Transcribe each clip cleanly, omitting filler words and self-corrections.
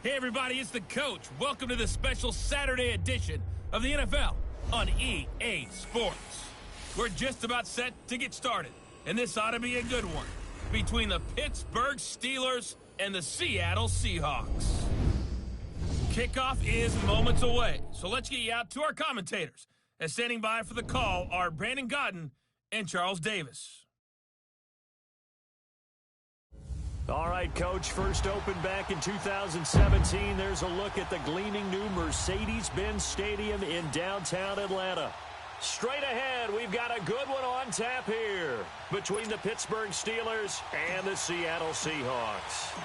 Hey everybody, it's the coach. Welcome to the special Saturday edition of the NFL on EA Sports. We're just about set to get started, and this ought to be a good one between the Pittsburgh Steelers and the Seattle Seahawks. Kickoff is moments away, so let's get you out to our commentators. As standing by for the call are Brandon Godden and Charles Davis. All right, Coach, first opened back in 2017. There's a look at the gleaming new Mercedes-Benz Stadium in downtown Atlanta. Straight ahead, we've got a good one on tap here between the Pittsburgh Steelers and the Seattle Seahawks.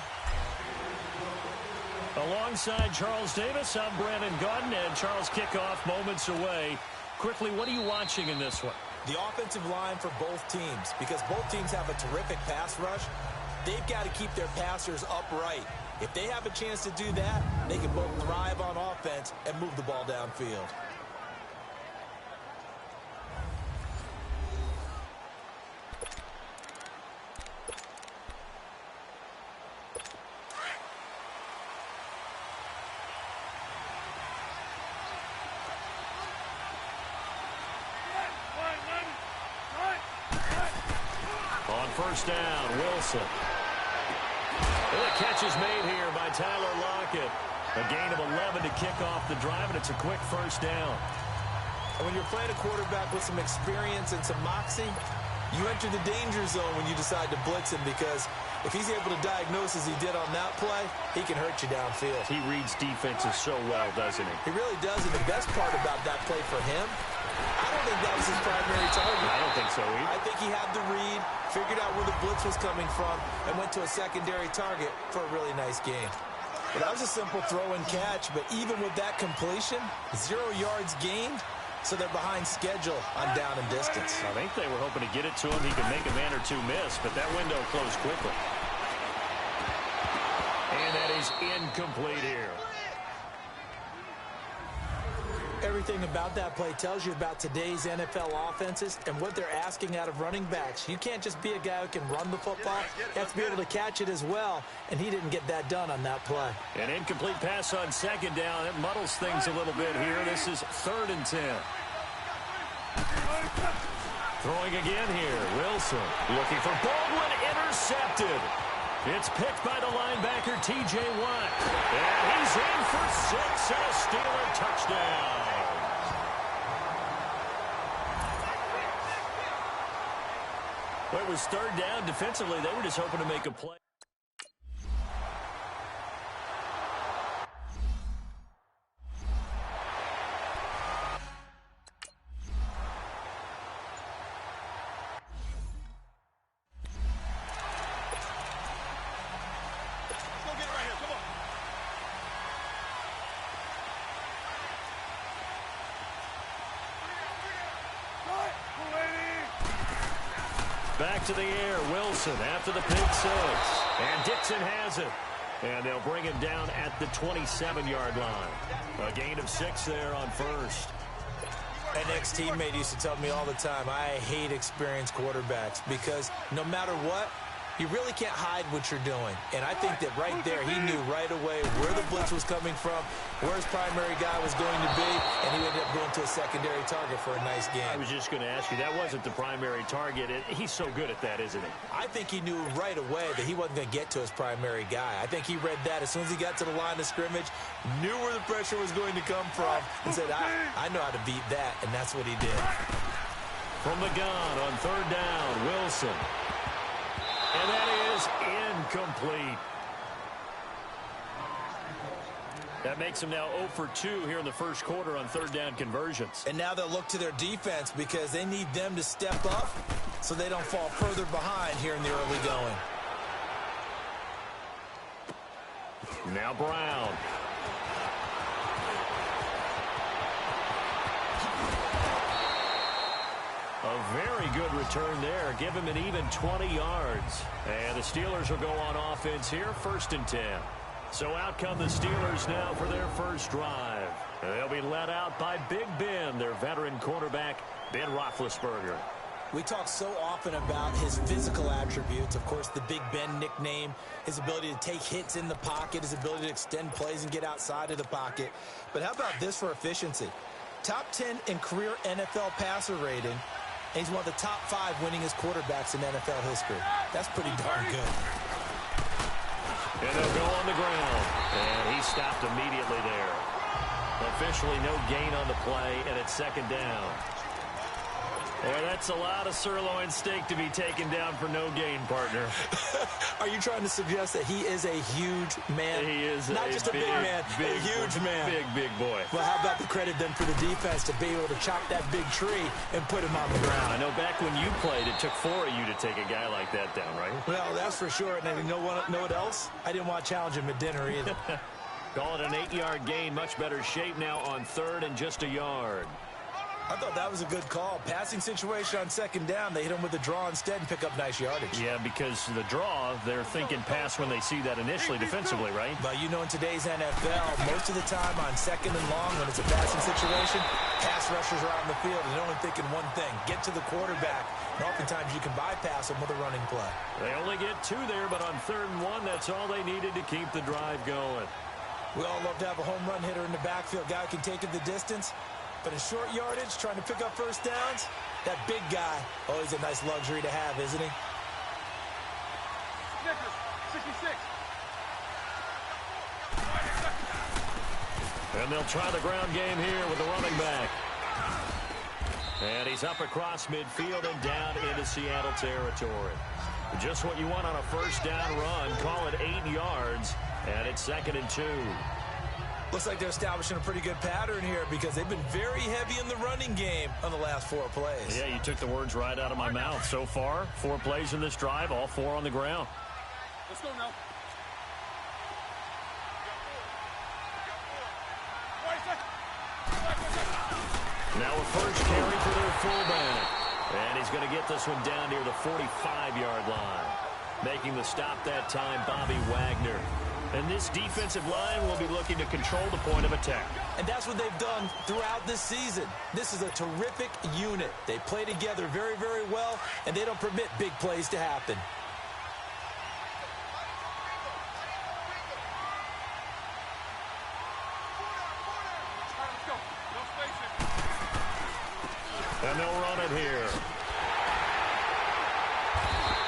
Alongside Charles Davis, I'm Brandon Godden, and Charles, kickoff moments away. Quickly, what are you watching in this one? The offensive line for both teams, because both teams have a terrific pass rush. They've got to keep their passers upright. If they have a chance to do that, they can both thrive on offense and move the ball downfield. On first down, Wilson. And the catch is made here by Tyler Lockett. A gain of 11 to kick off the drive, and it's a quick first down. And when you're playing a quarterback with some experience and some moxie, you enter the danger zone when you decide to blitz him, because if he's able to diagnose as he did on that play, he can hurt you downfield. He reads defenses so well, doesn't he? He really does, and the best part about that play for him, I don't think that was his primary target. I don't think so either. I think he had the read, figured out where the blitz was coming from, and went to a secondary target for a really nice game. Well, that was a simple throw and catch, but even with that completion, 0 yards gained, so they're behind schedule on down and distance. I think they were hoping to get it to him. He could make a man or two miss, but that window closed quickly. And that is incomplete here. Everything about that play tells you about today's NFL offenses and what they're asking out of running backs. You can't just be a guy who can run the football. You have to be able to catch it as well, and he didn't get that done on that play. An incomplete pass on second down. It muddles things a little bit here. This is 3rd and 10. Throwing again here. Wilson looking for Baldwin, intercepted. It's picked by the linebacker, T.J. Watt. And he's in for 6 and a Steeler touchdown. Well, it was 3rd down. Defensively, they were just hoping to make a play. Back to the air, Wilson after the pick 6. And Dixon has it. And they'll bring him down at the 27-yard line. A gain of 6 there on first. An ex-teammate used to tell me all the time, I hate experienced quarterbacks, because no matter what, you really can't hide what you're doing. And I think that right there, he knew right away where the blitz was coming from, where his primary guy was going to be, and he ended up going to a secondary target for a nice game. I was just going to ask you, that wasn't the primary target. He's so good at that, isn't he? I think he knew right away that he wasn't going to get to his primary guy. I think he read that as soon as he got to the line of scrimmage, knew where the pressure was going to come from, and said, I know how to beat that, and that's what he did. From the gun on 3rd down, Wilson. And that is incomplete. That makes him now 0 for 2 here in the first quarter on 3rd down conversions. And now they'll look to their defense, because they need them to step up so they don't fall further behind here in the early going. Now Brown. A very good return there. Give him an even 20 yards. And the Steelers will go on offense here, 1st and 10. So out come the Steelers now for their first drive. They'll be led out by Big Ben, their veteran quarterback, Ben Roethlisberger. We talk so often about his physical attributes. Of course, the Big Ben nickname, his ability to take hits in the pocket, his ability to extend plays and get outside of the pocket. But how about this for efficiency? Top 10 in career NFL passer rating, and he's one of the top 5 winningest quarterbacks in NFL history. That's pretty darn good. And they'll go on the ground. And he stopped immediately there. Officially no gain on the play, and it's second down. Boy, that's a lot of sirloin steak to be taken down for no gain, partner. Are you trying to suggest that he is a huge man? He is not just a big man, a huge man. Big boy. Well, how about the credit then for the defense to be able to chop that big tree and put him on the ground? I know back when you played, it took 4 of you to take a guy like that down, right? Well, that's for sure. And you know what else? I didn't want to challenge him at dinner either. Call it an 8-yard gain. Much better shape now on 3rd and just a yard. I thought that was a good call. Passing situation on second down. They hit him with a draw instead and pick up nice yardage. Yeah, because the draw, they're thinking pass when they see that initially defensively, right? But you know, in today's NFL, most of the time on second and long when it's a passing situation, pass rushers are out in the field and they're only thinking one thing, get to the quarterback. And oftentimes you can bypass them with a running play. They only get 2 there, but on 3rd and 1, that's all they needed to keep the drive going. We all love to have a home run hitter in the backfield. Guy who can take it the distance. But in short yardage, trying to pick up first downs, that big guy, always a nice luxury to have, isn't he? 66. And they'll try the ground game here with the running back. And he's up across midfield and down into Seattle territory. Just what you want on a first down run. Call it 8 yards, and it's 2nd and 2. Looks like they're establishing a pretty good pattern here because they've been very heavy in the running game on the last 4 plays. Yeah, you took the words right out of my mouth. So far, 4 plays in this drive, all 4 on the ground. Let's go now. Now a first carry for their fullback. And he's going to get this one down near the 45-yard line. Making the stop that time, Bobby Wagner. And this defensive line will be looking to control the point of attack. And that's what they've done throughout this season. This is a terrific unit. They play together very, very well, and they don't permit big plays to happen. And they'll run it here.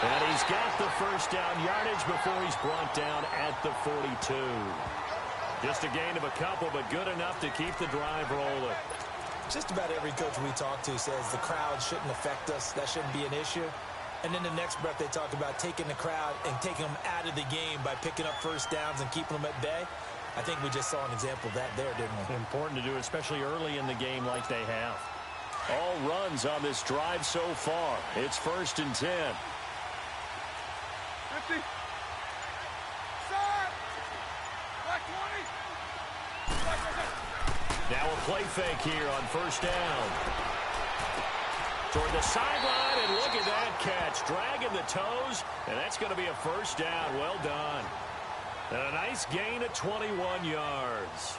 And he's got the first down yardage before he's brought down at the 42. Just a gain of a couple, but good enough to keep the drive rolling. Just about every coach we talk to says the crowd shouldn't affect us. That shouldn't be an issue. And then the next breath they talk about taking the crowd and taking them out of the game by picking up first downs and keeping them at bay. I think we just saw an example of that there, didn't we? Important to do, especially early in the game like they have. All runs on this drive so far. It's 1st and 10. 50. Side. Black 20. Now a play fake here on first down. Toward the sideline, and look at that catch. Dragging the toes, and that's going to be a first down. Well done. And a nice gain of 21 yards.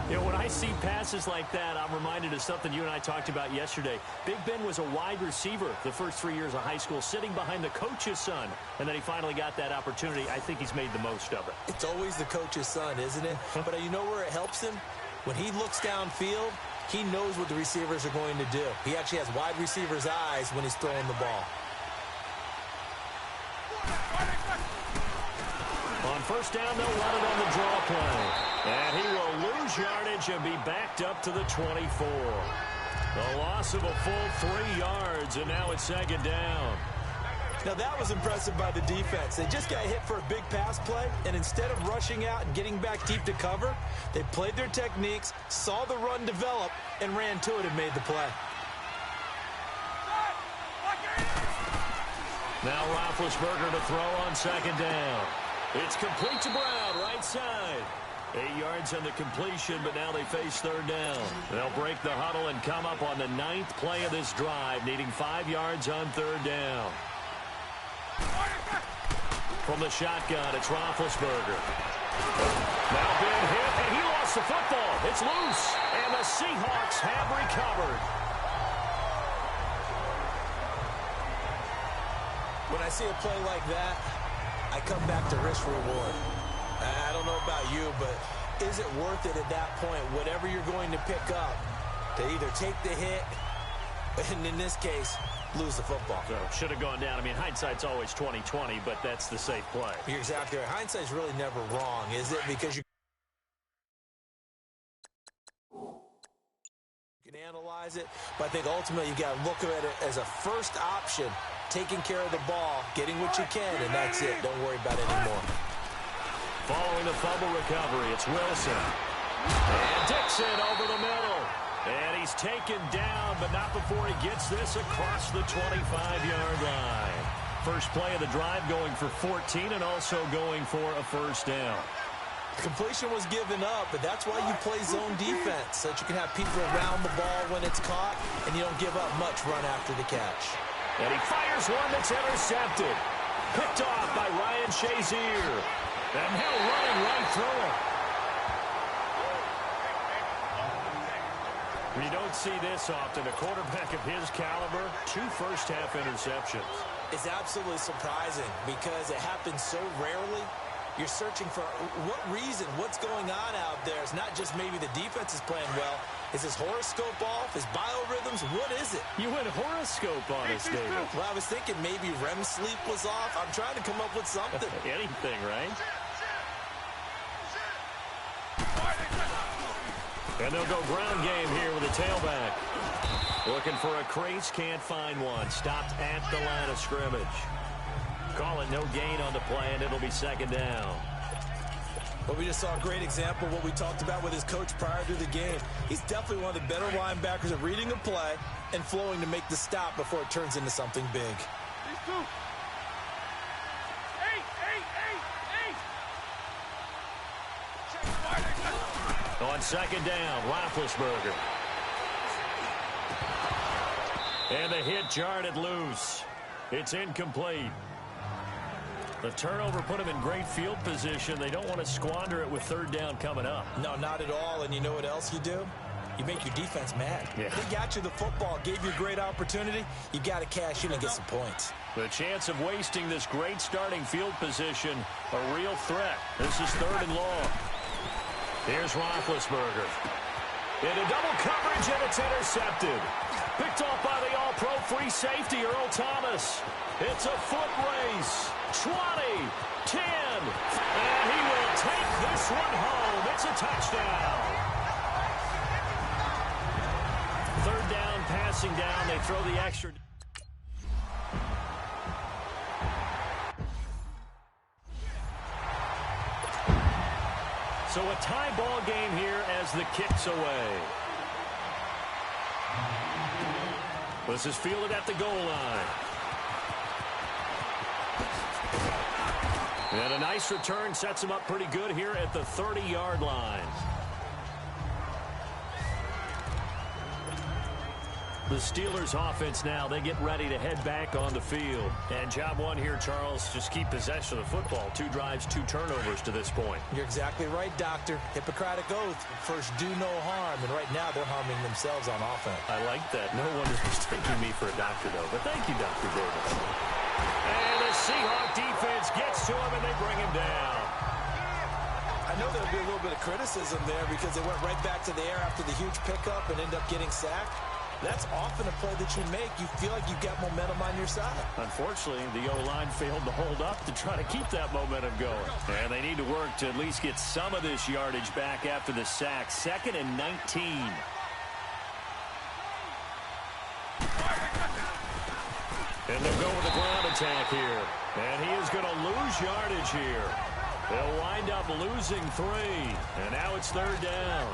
You know, when I see passes like that, I'm reminded of something you and I talked about yesterday. Big Ben was a wide receiver the first 3 years of high school, sitting behind the coach's son. And then he finally got that opportunity. I think he's made the most of it. It's always the coach's son, isn't it? But you know where it helps him? When he looks downfield, he knows what the receivers are going to do. He actually has wide receivers' eyes when he's throwing the ball. On first down, they'll run it on the draw play. And he will lose yardage and be backed up to the 24. The loss of a full 3 yards, and now it's 2nd down. Now that was impressive by the defense. They just got hit for a big pass play, and instead of rushing out and getting back deep to cover, they played their techniques, saw the run develop, and ran to it and made the play. Now Roethlisberger to throw on 2nd down. It's complete to Brown, right side. 8 yards on the completion, but now they face 3rd down. They'll break the huddle and come up on the 9th play of this drive, needing 5 yards on 3rd down. From the shotgun, it's Roethlisberger. Now big hit, and he lost the football. It's loose, and the Seahawks have recovered. When I see a play like that, I come back to risk reward. I don't know about you, but is it worth it at that point, whatever you're going to pick up, to either take the hit, and in this case, lose the football? So should have gone down. I mean, hindsight's always 20/20, but that's the safe play. You're exactly right. Hindsight's really never wrong, is it? Because you can analyze it, but I think ultimately you got to look at it as a first option, taking care of the ball, getting what you can, and that's it. Don't worry about it anymore. Following the fumble recovery, it's Wilson. And Dixon over the middle. And he's taken down, but not before he gets this across the 25-yard line. First play of the drive going for 14 and also going for a first down. Completion was given up, but that's why you play zone defense, so that you can have people around the ball when it's caught, and you don't give up much run after the catch. And he fires one that's intercepted. Picked off by Ryan Shazier. And now running right through it. We don't see this often. A quarterback of his caliber, 2 first-half interceptions. It's absolutely surprising because it happens so rarely. You're searching for what reason, what's going on out there. It's not just maybe the defense is playing well. Is his horoscope off? His biorhythms? What is it? You went horoscope on us, David. Well, I was thinking maybe REM sleep was off. I'm trying to come up with something. Anything, right? And they'll go ground game here with a tailback. Looking for a crease, can't find one. Stopped at the line of scrimmage. Call it no gain on the play, and it'll be second down. Well, we just saw a great example of what we talked about with his coach prior to the game. He's definitely one of the better linebackers at reading a play and flowing to make the stop before it turns into something big. These two. Eight. On second down, Roethlisberger. And the hit jarred it loose. It's incomplete. The turnover put him in great field position. They don't want to squander it with third down coming up. No, not at all. And you know what else you do? You make your defense mad. Yeah. They got you the football, gave you a great opportunity. You got to cash in and get some points. The chance of wasting this great starting field position, a real threat. This is third and long. Here's Roethlisberger. Into double coverage, and it's intercepted. Picked off by the all-pro free safety, Earl Thomas. It's a foot race. 20, 10, and he will take this one home. It's a touchdown. Third down, passing down. They throw the extra. So a tie ball game here as the kick's away. This is fielded at the goal line. And a nice return sets him up pretty good here at the 30-yard line. The Steelers offense now, they get ready to head back on the field. And job one here, Charles, just keep possession of the football. 2 drives, 2 turnovers to this point. You're exactly right, Doctor. Hippocratic oath. First, do no harm. And right now, they're harming themselves on offense. I like that. No one is mistaking me for a doctor, though. But thank you, Dr. Davis. And the Seahawk defense gets to him, and they bring him down. I know there'll be a little bit of criticism there because they went right back to the air after the huge pickup and end up getting sacked. That's often a play that you make. You feel like you've got momentum on your side. Unfortunately, the O-line failed to hold up to try to keep that momentum going. And they need to work to at least get some of this yardage back after the sack. 2nd and 19. And they'll go with a ground attack here. And he is going to lose yardage here. They'll wind up losing 3. And now it's third down.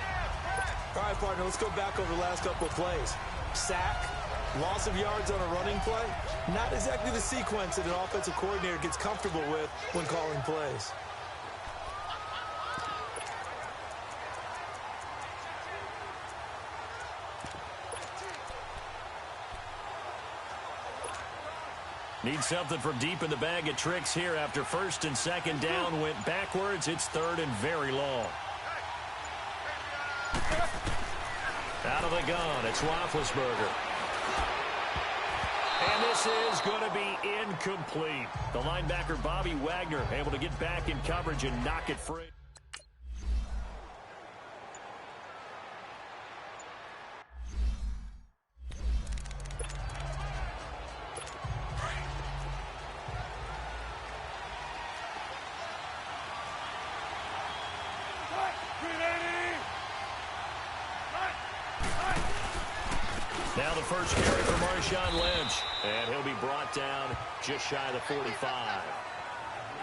All right, partner, let's go back over the last couple of plays. Sack, loss of yards on a running play. Not exactly the sequence that an offensive coordinator gets comfortable with when calling plays. Need something from deep in the bag of tricks here after first and second down went backwards. It's third and very long. Out of the gun, it's Roethlisberger. And this is going to be incomplete. The linebacker, Bobby Wagner, able to get back in coverage and knock it free. Now the first carry for Marshawn Lynch. And he'll be brought down just shy of the 45.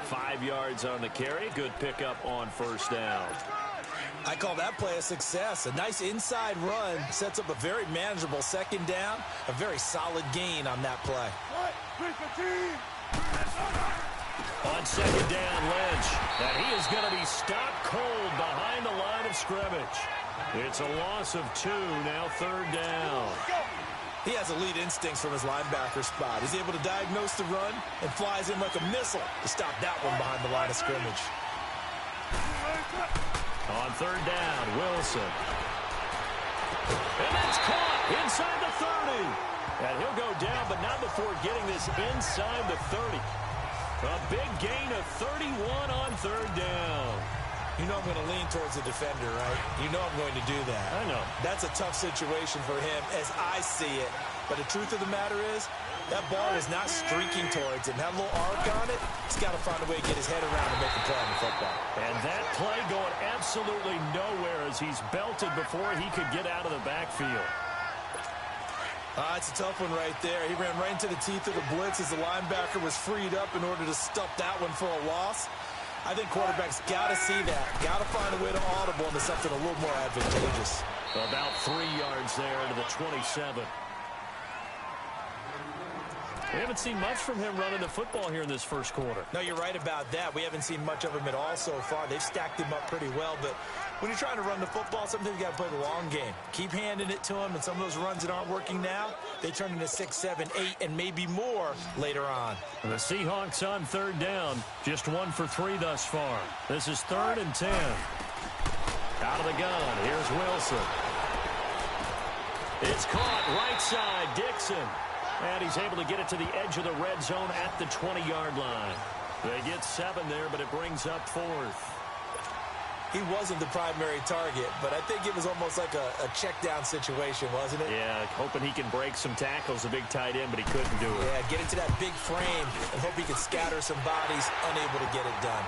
5 yards on the carry. Good pickup on first down. I call that play a success. A nice inside run sets up a very manageable second down. A very solid gain on that play. On second down, Lynch. And he is going to be stopped cold behind the line of scrimmage. It's a loss of 2, now third down. He has elite instincts from his linebacker spot. He's able to diagnose the run and flies in like a missile to stop that one behind the line of scrimmage. On third down, Wilson. And that's caught inside the 30. And he'll go down, but not before getting this inside the 30. A big gain of 31 on third down. You know I'm going to lean towards the defender, right? You know I'm going to do that. I know. That's a tough situation for him as I see it. But the truth of the matter is, that ball is not streaking towards him. That little arc on it, he's got to find a way to get his head around and make a play on the football. And that play going absolutely nowhere as he's belted before he could get out of the backfield. It's a tough one right there. He ran right into the teeth of the blitz as the linebacker was freed up in order to stuff that one for a loss. I think quarterbacks got to see that. Got to find a way to audible into something a little more advantageous. About 3 yards there to the 27. We haven't seen much from him running the football here in this first quarter. No, you're right about that. We haven't seen much of him at all so far. They've stacked him up pretty well, but when you're trying to run the football, sometimes you got to play the long game. Keep handing it to him, and some of those runs that aren't working now, they turn into 6, 7, 8, and maybe more later on. And the Seahawks on third down, just 1 for 3 thus far. This is 3rd and 10. Out of the gun, here's Wilson. It's caught right side, Dixon. And he's able to get it to the edge of the red zone at the 20-yard line. They get 7 there, but it brings up 4th. He wasn't the primary target, but I think it was almost like a check-down situation, wasn't it? Yeah, hoping he can break some tackles, a big tight end, but he couldn't do it. Yeah, get into that big frame and hope he can scatter some bodies, unable to get it done.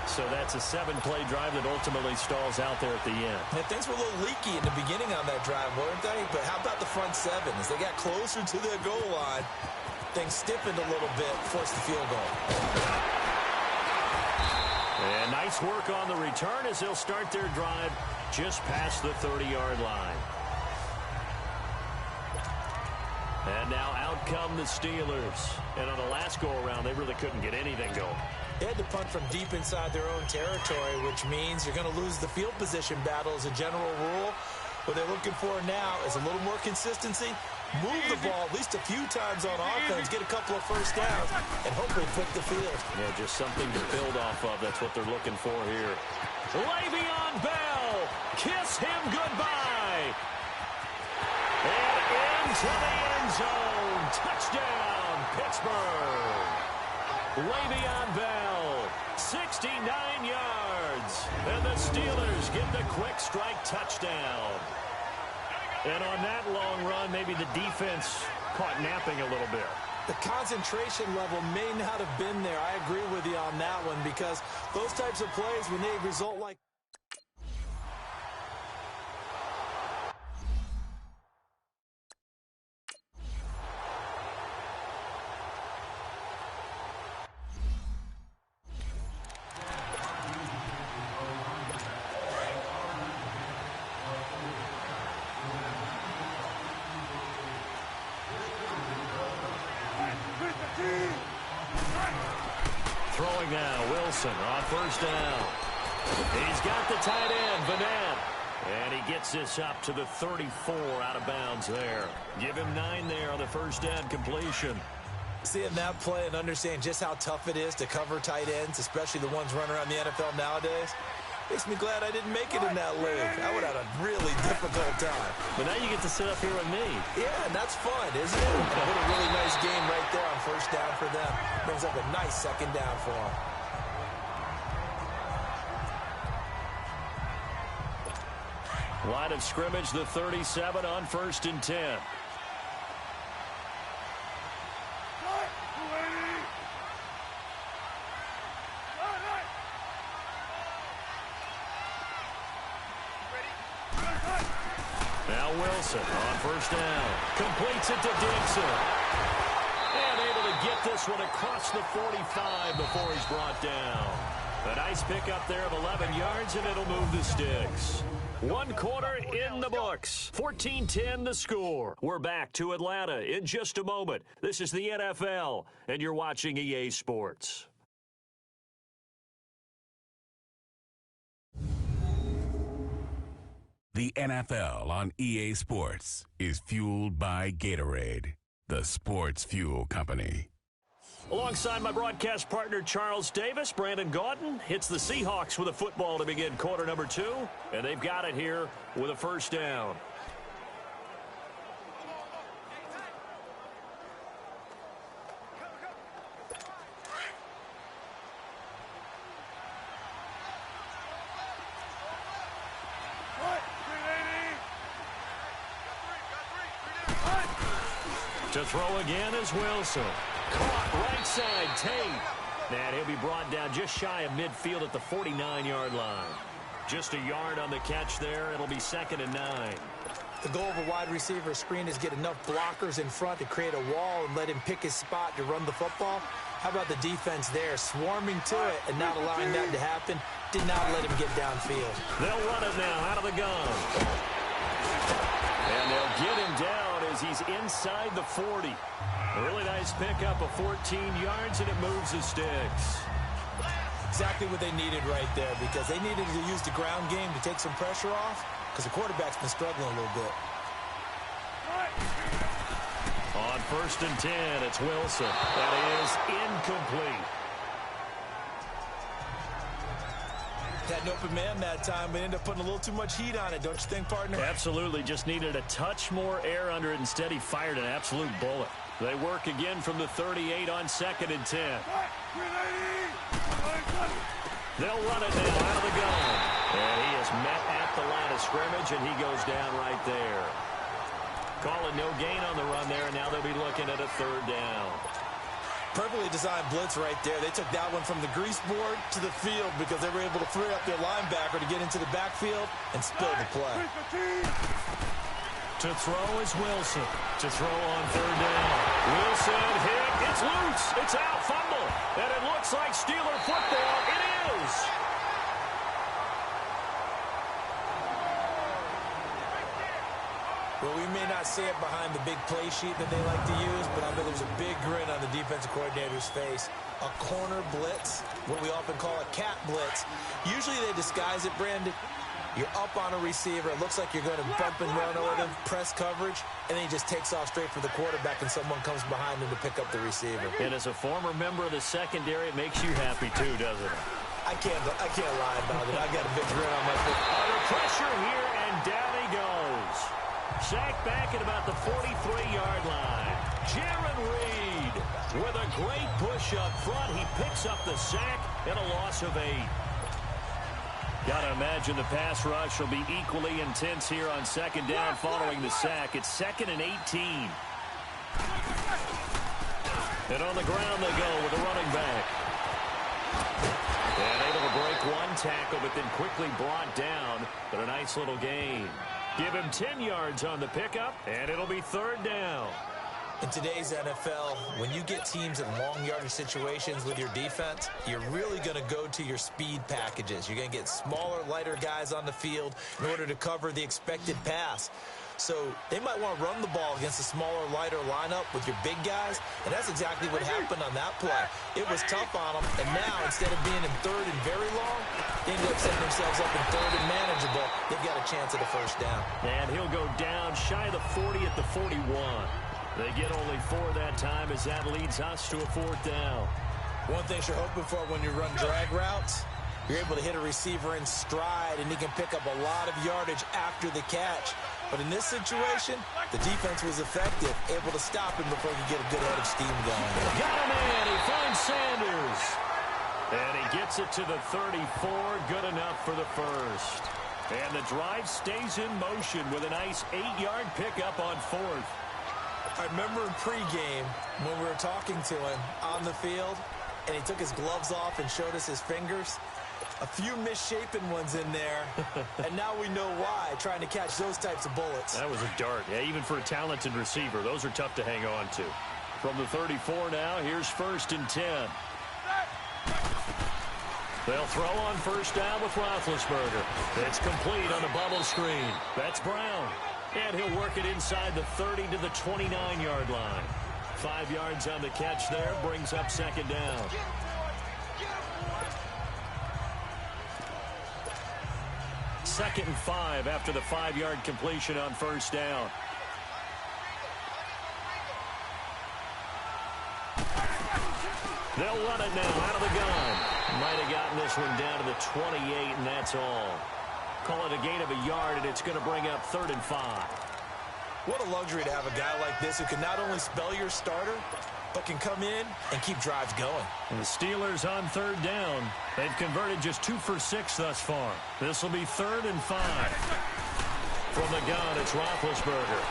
So that's a 7-play drive that ultimately stalls out there at the end. And things were a little leaky in the beginning on that drive, weren't they? But how about the front 7? As they got closer to their goal line, things stiffened a little bit, forced the field goal. And nice work on the return as they'll start their drive just past the 30-yard line. And now out come the Steelers. And on the last go-around, they really couldn't get anything going. They had to punt from deep inside their own territory, which means you're going to lose the field position battle as a general rule. What they're looking for now is a little more consistency, move the ball at least a few times on offense, get a couple of first downs, and hopefully flip the field. Yeah, just something to build off of. That's what they're looking for here. Le'Veon Bell, kiss him goodbye. And into the end zone. Touchdown, Pittsburgh. Le'Veon Bell, 69 yards. And the Steelers get the quick strike touchdown. And on that long run, maybe the defense caught napping a little bit. The concentration level may not have been there. I agree with you on that one because those types of plays, when they result like throwing now, Wilson on first down. He's got the tight end, Vanette. And he gets this up to the 34 out of bounds there. Give him 9 there on the first down completion. seeing that play and understand just how tough it is to cover tight ends, especially the ones running around the NFL nowadays. Makes me glad I didn't make it in that league. I would have had a really difficult time. But now you get to sit up here with me. Yeah, and that's fun, isn't it? And what a really nice game right there on first down for them. Brings up a nice second down for them. Line of scrimmage, the 37 on 1st and 10. Now Wilson on first down. Completes it to Dixon. And able to get this one across the 45 before he's brought down. A nice pickup there of 11 yards, and it'll move the sticks. One quarter in the books. 14-10 the score. We're back to Atlanta in just a moment. This is the NFL, and you're watching EA Sports. The NFL on EA Sports is fueled by Gatorade, the sports fuel company. Alongside my broadcast partner, Charles Davis, Brandon Gaudin hits the Seahawks with a football to begin quarter number 2, and they've got it here with a first down. To throw again is Wilson. Caught right side, Tate. And he'll be brought down just shy of midfield at the 49-yard line. Just a yard on the catch there. It'll be 2nd and 9. The goal of a wide receiver screen is get enough blockers in front to create a wall and let him pick his spot to run the football. How about the defense there, swarming to it and not allowing that to happen? Did not let him get downfield. They'll run it now out of the gun. And they'll get him down as he's inside the 40. A really nice pickup of 14 yards, and it moves the sticks. Exactly what they needed right there, because they needed to use the ground game to take some pressure off, because the quarterback's been struggling a little bit. On 1st and 10, it's Wilson. That is incomplete. Had an open man that time, but ended up putting a little too much heat on it, don't you think, partner? Absolutely. Just needed a touch more air under it. Instead, he fired an absolute bullet. They work again from the 38 on 2nd and 10. They'll run it now out of the gun. And he is met at the line of scrimmage, and he goes down right there. Calling no gain on the run there, and now they'll be looking at a 3rd down. Perfectly designed blitz right there. They took that one from the grease board to the field because they were able to free up their linebacker to get into the backfield and spill the play. To throw is Wilson. To throw on 3rd down. Wilson hit. It's loose. It's out. Fumble. And it looks like Steeler football. It is. Well, we may not see it behind the big play sheet that they like to use, but I bet there's a big grin on the defensive coordinator's face. A corner blitz, what we often call a cat blitz. Usually they disguise it, Brandon. You're up on a receiver. It looks like you're going to bump and run over them, press coverage, and then he just takes off straight for the quarterback, and someone comes behind him to pick up the receiver. And as a former member of the secondary, it makes you happy too, doesn't it? I can't lie about it. I got a big grin on my face. Under pressure here, and down he goes. Sacked back at about the 43-yard line. Jaron Reed with a great push up front. He picks up the sack and a loss of 8. Got to imagine the pass rush will be equally intense here on 2nd down following the sack. It's 2nd and 18. And on the ground they go with the running back. And able to break one tackle, but then quickly brought down. But a nice little gain. Give him 10 yards on the pickup, and it'll be 3rd down. In today's NFL, when you get teams in long yardage situations with your defense, you're really going to go to your speed packages. You're going to get smaller, lighter guys on the field in order to cover the expected pass. So they might want to run the ball against a smaller, lighter lineup with your big guys, and that's exactly what happened on that play. It was tough on them, and now instead of being in 3rd and very long, they ended up setting themselves up in 3rd and manageable. They've got a chance at a first down. And he'll go down shy of the 40 at the 41. They get only 4 that time as that leads us to a 4th down. One thing you're hoping for when you run drag routes, You're able to hit a receiver in stride, and he can pick up a lot of yardage after the catch. But in this situation, the defense was effective, able to stop him before he could get a good head of steam going. Got him in. He finds Sanders. And he gets it to the 34. Good enough for the first. And the drive stays in motion with a nice 8-yard pickup on fourth. I remember in pregame when we were talking to him on the field, and he took his gloves off and showed us his fingers. A few misshapen ones in there, and now we know why, trying to catch those types of bullets. That was a dart. Yeah, even for a talented receiver, those are tough to hang on to. From the 34 now, here's 1st and 10. They'll throw on first down with Roethlisberger. It's complete on a bubble screen. That's Brown. And he'll work it inside the 30 to the 29-yard line. 5 yards on the catch there, brings up 2nd down. Second and 5 after the 5-yard completion on first down. They'll run it now out of the gun. Might have gotten this one down to the 28, and that's all. Call it a gain of a yard, and it's going to bring up 3rd and 5. What a luxury to have a guy like this who can not only spell your starter, but can come in and keep drives going. And the Steelers on 3rd down. They've converted just 2 for 6 thus far. This will be 3rd and 5. From the gun, it's Roethlisberger.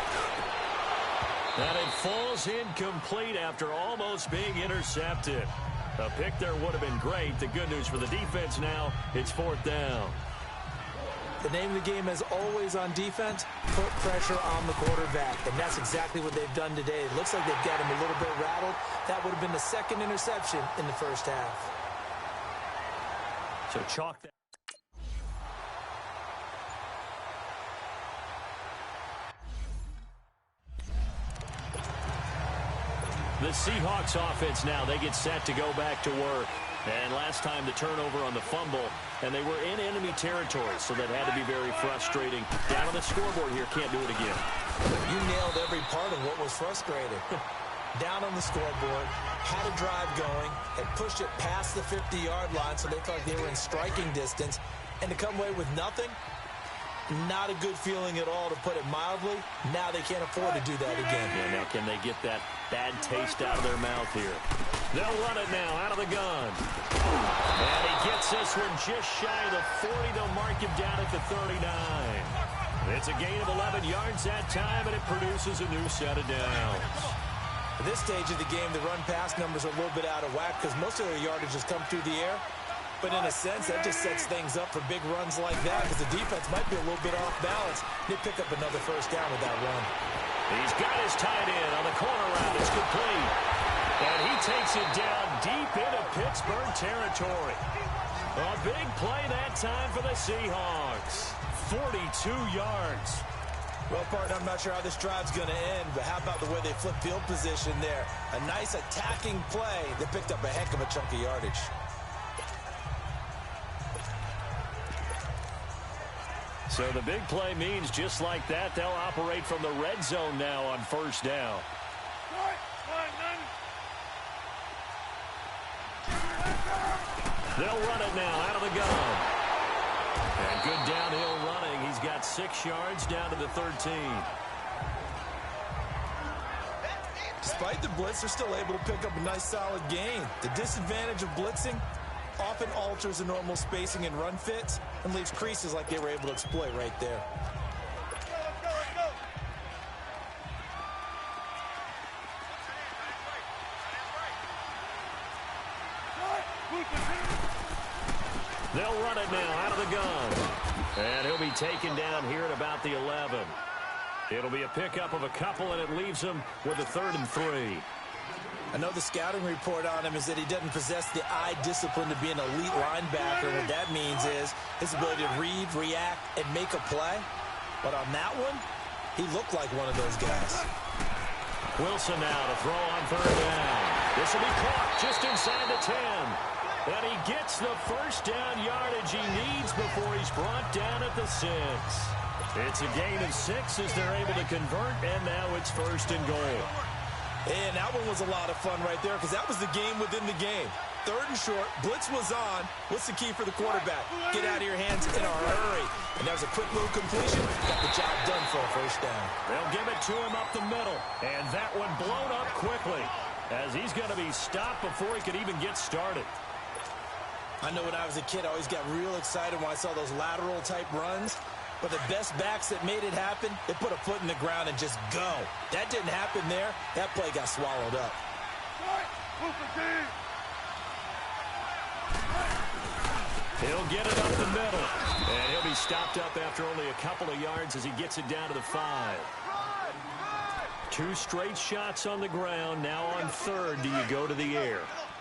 And it falls incomplete after almost being intercepted. A pick there would have been great. The good news for the defense now, it's 4th down. The name of the game is always on defense, put pressure on the quarterback. And that's exactly what they've done today. It looks like they've got him a little bit rattled. That would have been the 2nd interception in the first half. So chalk that. The Seahawks offense now, they get set to go back to work. And last time the turnover on the fumble, and they were in enemy territory, so that had to be very frustrating. Down on the scoreboard here, can't do it again. You nailed every part of what was frustrating. Down on the scoreboard, had a drive going, and pushed it past the 50-yard line so they thought they were in striking distance, and to come away with nothing, not a good feeling at all, to put it mildly. Now they can't afford to do that again. Yeah, now can they get that bad taste out of their mouth here? They'll run it now out of the gun. And he gets this one just shy of the 40. They'll mark him down at the 39. It's a gain of 11 yards that time, and it produces a new set of downs. At this stage of the game, the run-pass numbers are a little bit out of whack because most of their yardage has come through the air. But in a sense, that just sets things up for big runs like that because the defense might be a little bit off balance. They pick up another first down with that run. He's got his tight end on the corner route. It's complete. And he takes it down deep into Pittsburgh territory. A big play that time for the Seahawks. 42 yards. Well, partner, I'm not sure how this drive's going to end, but how about the way they flip field position there? A nice attacking play that picked up a heck of a chunk of yardage. So the big play means just like that, they'll operate from the red zone now on first down. They'll run it now out of the gun. And good downhill running. He's got 6 yards down to the 13. Despite the blitz, they're still able to pick up a nice solid gain. The disadvantage of blitzing often alters the normal spacing and run fits and leaves creases like they were able to exploit right there. They'll run it now out of the gun. And he'll be taken down here at about the 11. It'll be a pickup of a couple, and it leaves him with a 3rd and 3. I know the scouting report on him is that he doesn't possess the eye discipline to be an elite linebacker. What that means is his ability to read, react, and make a play. But on that one, he looked like one of those guys. Wilson now to throw on 3rd down. This will be caught just inside the 10. And he gets the first down yardage he needs before he's brought down at the 6. It's a gain of 6 as they're able to convert, and now it's 1st and goal. And that one was a lot of fun right there because that was the game within the game. 3rd and short. Blitz was on. What's the key for the quarterback? Get out of your hands in a hurry. And there's a quick move completion. Got the job done for a first down. They'll give it to him up the middle. And that one blown up quickly, as he's going to be stopped before he could even get started. I know when I was a kid, I always got real excited when I saw those lateral-type runs. But the best backs that made it happen, they put a foot in the ground and just go. That didn't happen there. That play got swallowed up. He'll get it up the middle. And he'll be stopped up after only a couple of yards as he gets it down to the 5. 2 straight shots on the ground. Now on 3rd, do you go to the air?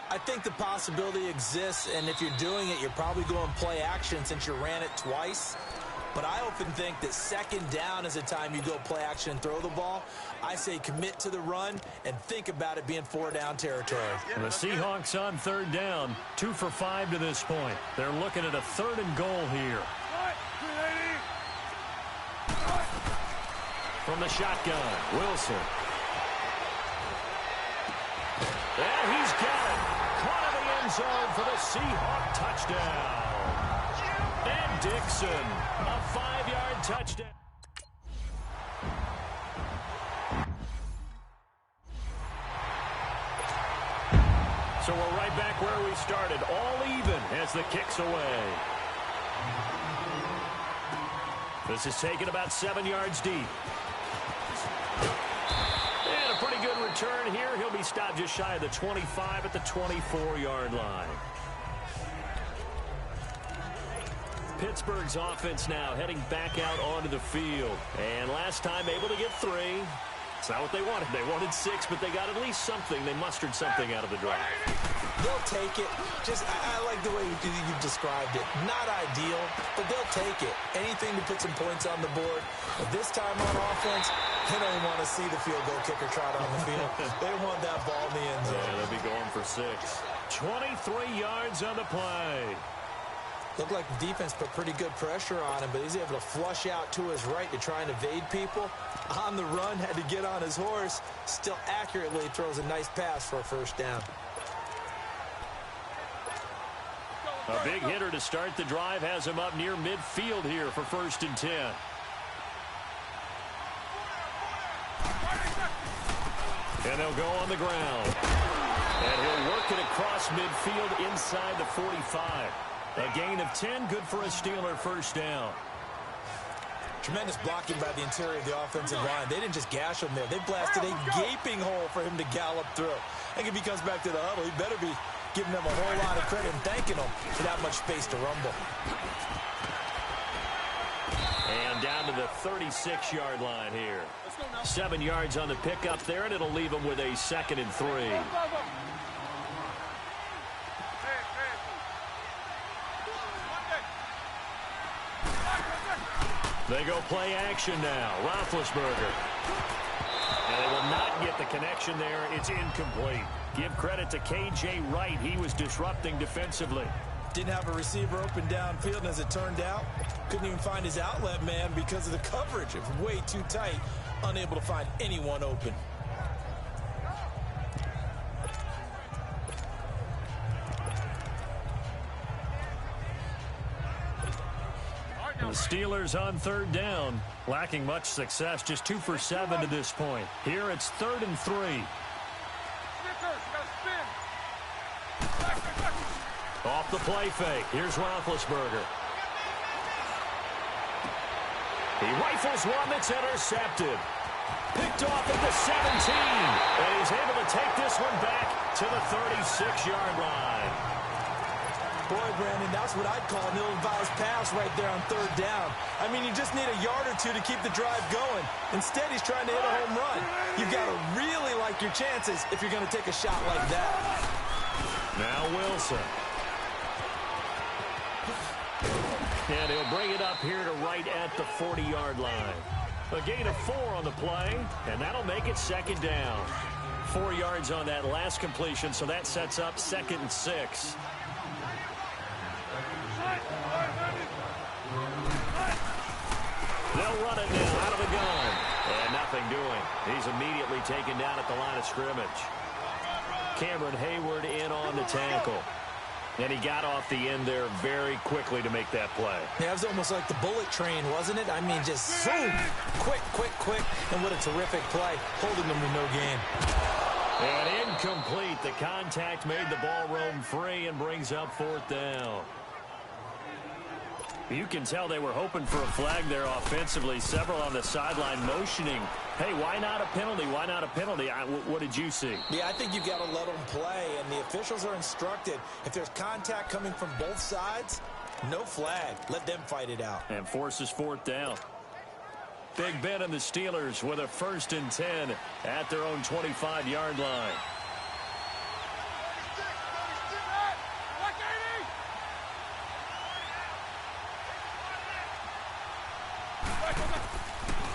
I think the possibility exists, and if you're doing it, you're probably going play action since you ran it twice. But I often think that 2nd down is a time you go play action and throw the ball. I say commit to the run and think about it being 4-down territory. And the Seahawks on 3rd down, 2 for 5 to this point. They're looking at a 3rd and goal here. From the shotgun, Wilson. And he's got it. Caught in the end zone for the Seahawk touchdown. And Dixon, a 5-yard touchdown. So we're right back where we started, all even as the kick's away. This is taken about 7 yards deep. And a pretty good return here. He'll be stopped just shy of the 25 at the 24-yard line. Pittsburgh's offense now heading back out onto the field. And last time able to get 3. It's not what they wanted. They wanted 6, but they got at least something. They mustered something out of the drive. They'll take it. I like the way you described it. Not ideal, but they'll take it. Anything to put some points on the board. But this time on offense, they don't want to see the field goal kicker trot on the field. They want that ball in the end zone. Yeah, they'll be going for 6. 23 yards on the play. Looked like the defense put pretty good pressure on him, but he's able to flush out to his right to try and evade people. On the run, had to get on his horse. Still accurately throws a nice pass for a first down. A big hitter to start the drive has him up near midfield here for 1st and 10. And they'll go on the ground. And he'll work it across midfield inside the 45. A gain of 10, good for a Steeler first down. Tremendous blocking by the interior of the offensive line. They didn't just gash him there. They blasted a gaping hole for him to gallop through. I think if he comes back to the huddle, he better be giving them a whole lot of credit and thanking them for that much space to rumble. And down to the 36-yard line here. 7 yards on the pickup there, and it'll leave them with a 2nd and 3. They go play action now. Roethlisberger. And they will not get the connection there. It's incomplete. Give credit to K.J. Wright. He was disrupting defensively. Didn't have a receiver open downfield, and as it turned out, couldn't even find his outlet man because of the coverage. It was way too tight, unable to find anyone open. The Steelers on 3rd down, lacking much success, just 2 for 7 to this point. Here it's 3rd and 3. Off the play fake. Here's Roethlisberger. He rifles one that's intercepted. Picked off at the 17. And he's able to take this one back to the 36-yard line. Boy, Brandon, that's what I'd call an ill-advised pass right there on 3rd down. I mean, you just need a yard or 2 to keep the drive going. Instead, he's trying to hit a home run. You've got to really like your chances if you're going to take a shot like that. Now Wilson. And he'll bring it up here to right at the 40-yard line. A gain of 4 on the play, and that'll make it 2nd down. 4 yards on that last completion, so that sets up 2nd and 6. They'll run it now out of the gun. And nothing doing. He's immediately taken down at the line of scrimmage. Cameron Hayward in on the tackle. And he got off the end there very quickly to make that play. Yeah, it was almost like the bullet train, wasn't it? I mean, just zoom, quick, and what a terrific play, holding them to no gain. And incomplete. The contact made the ball roam free and brings up 4th down. You can tell they were hoping for a flag there offensively. Several on the sideline motioning, hey, why not a penalty? Why not a penalty? What did you see? Yeah, I think you've got to let them play, and the officials are instructed. If there's contact coming from both sides, no flag. Let them fight it out. And forces 4th down. Big Ben and the Steelers with a 1st and 10 at their own 25-yard line.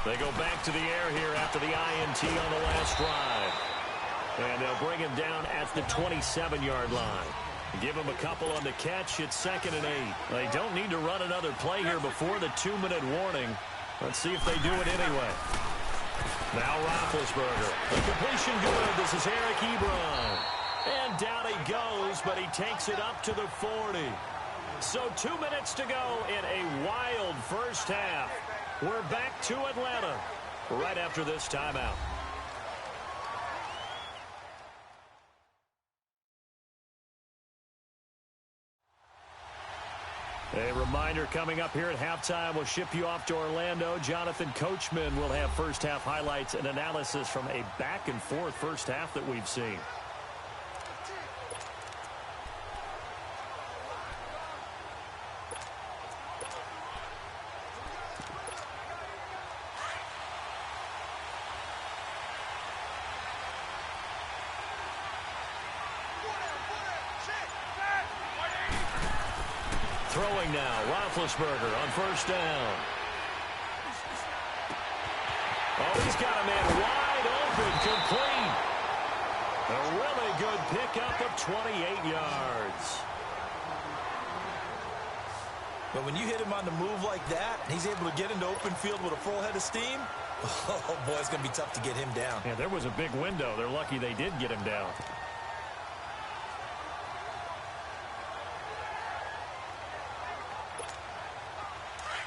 They go back to the air here after the INT on the last drive. And they'll bring him down at the 27-yard line. Give him a couple on the catch. It's 2nd and 8. They don't need to run another play here before the 2-minute warning. Let's see if they do it anyway. Now Roethlisberger. The completion good. This is Eric Ebron. And down he goes, but he takes it up to the 40. So 2 minutes to go in a wild first half. We're back to Atlanta right after this timeout. A reminder coming up here at halftime. We'll ship you off to Orlando. Jonathan Coachman will have first half highlights and analysis from a back and forth first half that we've seen. Throwing now, Roethlisberger on 1st down. Oh, he's got a man wide open, complete. A really good pickup of 28 yards. But when you hit him on the move like that, he's able to get into open field with a full head of steam, oh, boy, it's going to be tough to get him down. Yeah, there was a big window. They're lucky they did get him down.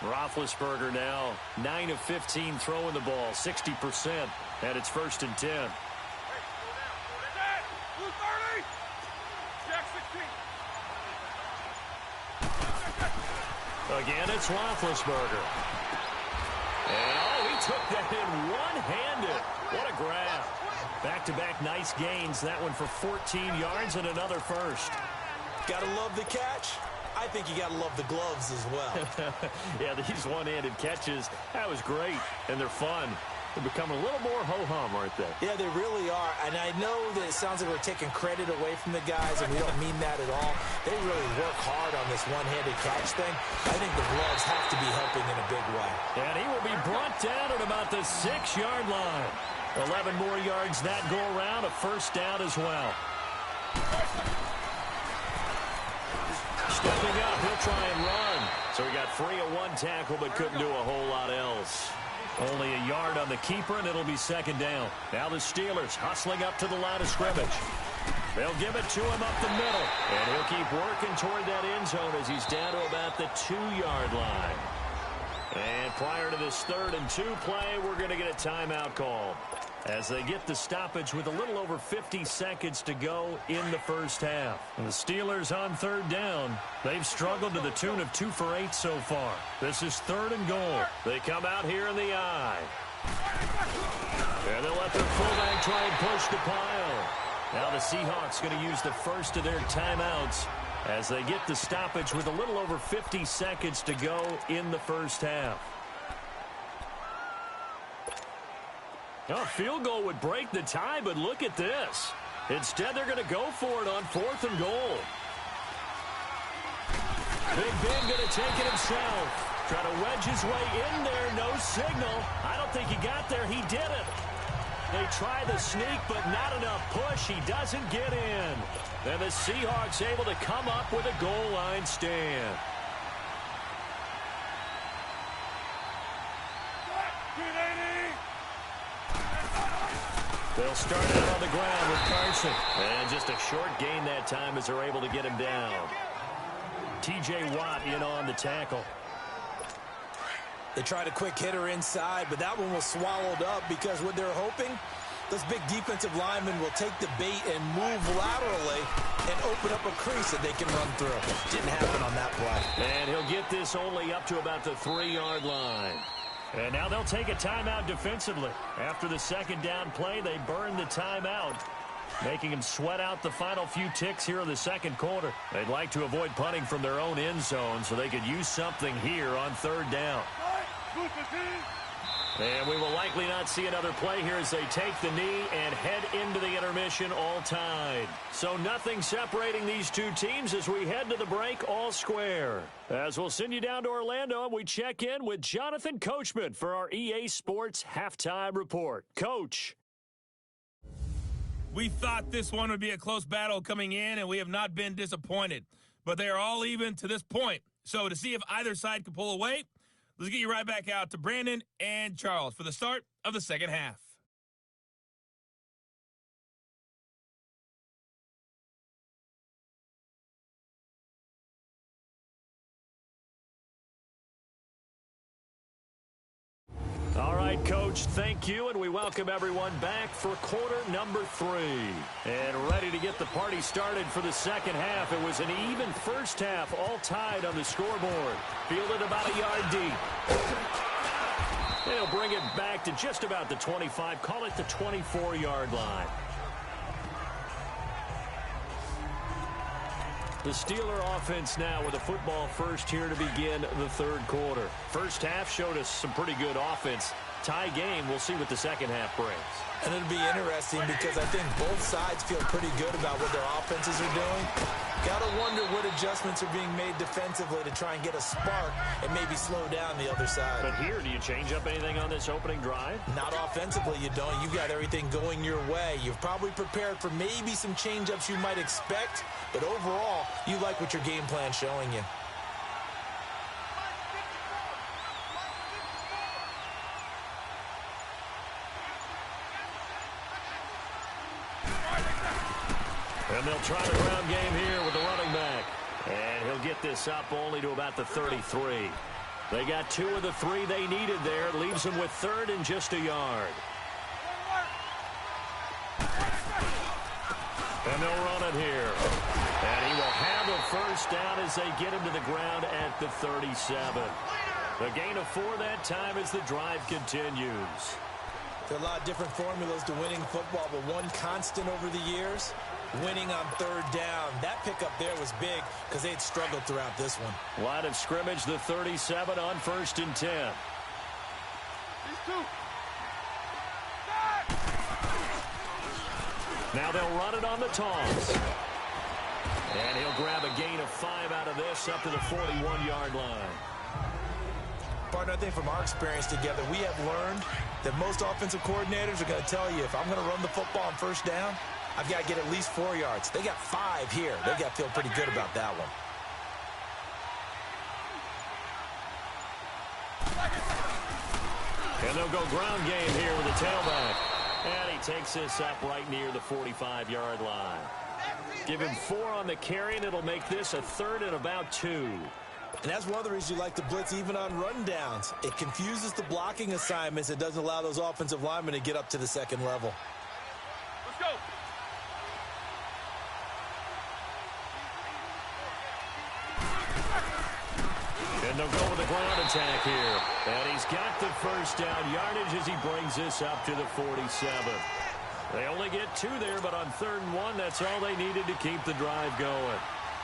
Roethlisberger now 9 of 15 throwing the ball, 60%, and it's 1st and 10. Again, it's Roethlisberger. And, oh, he took that in one-handed. What a grab. Back-to-back nice gains. That one for 14 yards and another first. Gotta love the catch. I think you got to love the gloves as well. Yeah, these one-handed catches, that was great, and they're fun. They're becoming a little more ho-hum, aren't they? Yeah, they really are, and I know that it sounds like we're taking credit away from the guys, and we don't mean that at all. They really work hard on this one-handed catch thing. I think the gloves have to be helping in a big way. And he will be brought down at about the 6-yard line. 11 more yards that go around, a 1st down as well. Stepping up, he'll try and run. So he got free of one tackle, but couldn't do a whole lot else. Only a yard on the keeper, and it'll be 2nd down. Now the Steelers hustling up to the line of scrimmage. They'll give it to him up the middle. And he'll keep working toward that end zone as he's down to about the 2-yard line. And prior to this 3rd and 2 play, we're going to get a timeout call as they get the stoppage with a little over 50 seconds to go in the first half. And the Steelers on 3rd down. They've struggled to the tune of 2 for 8 so far. This is 3rd and goal. They come out here in the I. And they'll let their fullback try and push the pile. Now the Seahawks going to use the first of their timeouts as they get the stoppage with a little over 50 seconds to go in the first half. A field goal would break the tie, but look at this. Instead, they're going to go for it on 4th and goal. Big Ben going to take it himself. Try to wedge his way in there. No signal. I don't think he got there. He did it. They try the sneak, but not enough push. He doesn't get in. Then the Seahawks able to come up with a goal line stand. They'll start out on the ground with Carson. And just a short gain that time as they're able to get him down. T.J. Watt in on the tackle. They tried a quick hitter inside, but that one was swallowed up because what they're hoping, those big defensive linemen will take the bait and move laterally and open up a crease that they can run through. Didn't happen on that play. And he'll get this only up to about the 3-yard line. And now they'll take a timeout defensively. After the second down play, they burn the timeout, making them sweat out the final few ticks here in the second quarter. They'd like to avoid punting from their own end zone so they could use something here on third down. And we will likely not see another play here as they take the knee and head into the intermission all tied. So nothing separating these two teams as we head to the break all square. As we'll send you down to Orlando, we check in with Jonathan Coachman for our EA Sports Halftime Report. Coach. We thought this one would be a close battle coming in, and we have not been disappointed. But they are all even to this point. So to see if either side can pull away, let's get you right back out to Brandon and Charles for the start of the second half. All right, Coach, thank you, and we welcome everyone back for quarter number 3. And ready to get the party started for the second half. It was an even first half, all tied on the scoreboard. Fielded about a yard deep. And he'll bring it back to just about the 25, call it the 24-yard line. The Steeler offense now with a football first here to begin the third quarter. First half showed us some pretty good offense. Tie game, we'll see what the second half brings. And it'll be interesting because I think both sides feel pretty good about what their offenses are doing. Got to wonder what adjustments are being made defensively to try and get a spark and maybe slow down the other side. But here, do you change up anything on this opening drive? Not offensively, you don't. You've got everything going your way. You've probably prepared for maybe some change-ups you might expect, but overall, you like what your game plan's showing you. And they'll try the ground game here with the running back. And he'll get this up only to about the 33. They got 2 of the 3 they needed there. Leaves them with third and just a yard. And they'll run it here. And he will have a first down as they get him to the ground at the 37. The gain of 4 that time as the drive continues. There are a lot of different formulas to winning football, but one constant over the years, winning on third down. That pickup there was big because they had struggled throughout this one. Line of scrimmage, the 37 on 1st and 10. Now they'll run it on the toss. And he'll grab a gain of 5 out of this up to the 41-yard line. Partner, I think from our experience together, we have learned that most offensive coordinators are going to tell you, if I'm going to run the football on first down, I've got to get at least 4 yards. They got 5 here. They got to feel pretty good about that one. And they'll go ground game here with the tailback. And he takes this up right near the 45-yard line. Give him 4 on the carry, and it'll make this a 3rd and about 2. And that's one of the reasons you like to blitz even on rundowns. It confuses the blocking assignments. It doesn't allow those offensive linemen to get up to the second level. Let's go. And they'll go with the ground attack here. And he's got the first down yardage as he brings this up to the 47. They only get 2 there, but on 3rd and 1, that's all they needed to keep the drive going.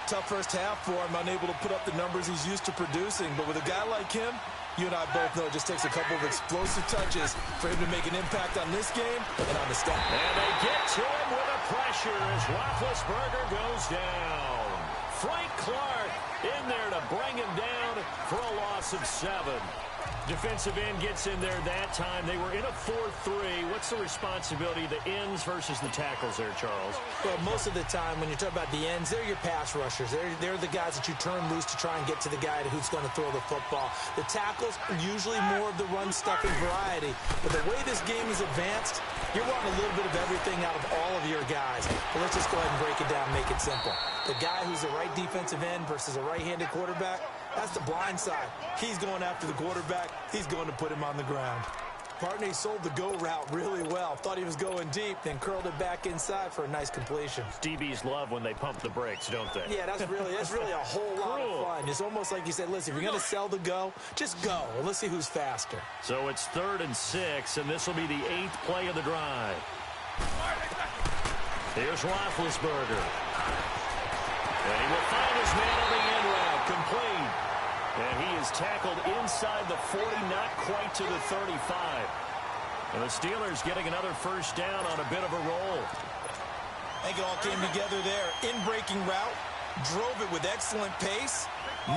Tough first half for him, unable to put up the numbers he's used to producing. But with a guy like him, you and I both know it just takes a couple of explosive touches for him to make an impact on this game and on the stat. And they get to him with the pressure as Roethlisberger goes down. Frank Clark in there to bring him down for a loss of 7. Defensive end gets in there that time. They were in a 4-3. What's the responsibility of the ends versus the tackles there, Charles? Well, most of the time when you're talking about the ends, they're your pass rushers. They're the guys that you turn loose to try and get to the guy who's going to throw the football. The tackles, usually more of the run-stuffing variety. But the way this game is advanced, you're wanting a little bit of everything out of all of your guys. But let's just go ahead and break it down and make it simple. The guy who's the right defensive end versus a right-handed quarterback, that's the blind side. He's going after the quarterback. He's going to put him on the ground. Partner, he sold the go route really well. Thought he was going deep, then curled it back inside for a nice completion. DBs love when they pump the brakes, don't they? Yeah, that's really a whole lot of fun. It's almost like you said, listen, if you're going to sell the go, just go. And let's see who's faster. So it's 3rd and 6, and this will be the 8th play of the drive. Here's Roethlisberger. And he will find his man on the end route, complete. And he is tackled inside the 40, not quite to the 35. And the Steelers getting another first down on a bit of a roll. I think it all came together there. In-breaking route, drove it with excellent pace.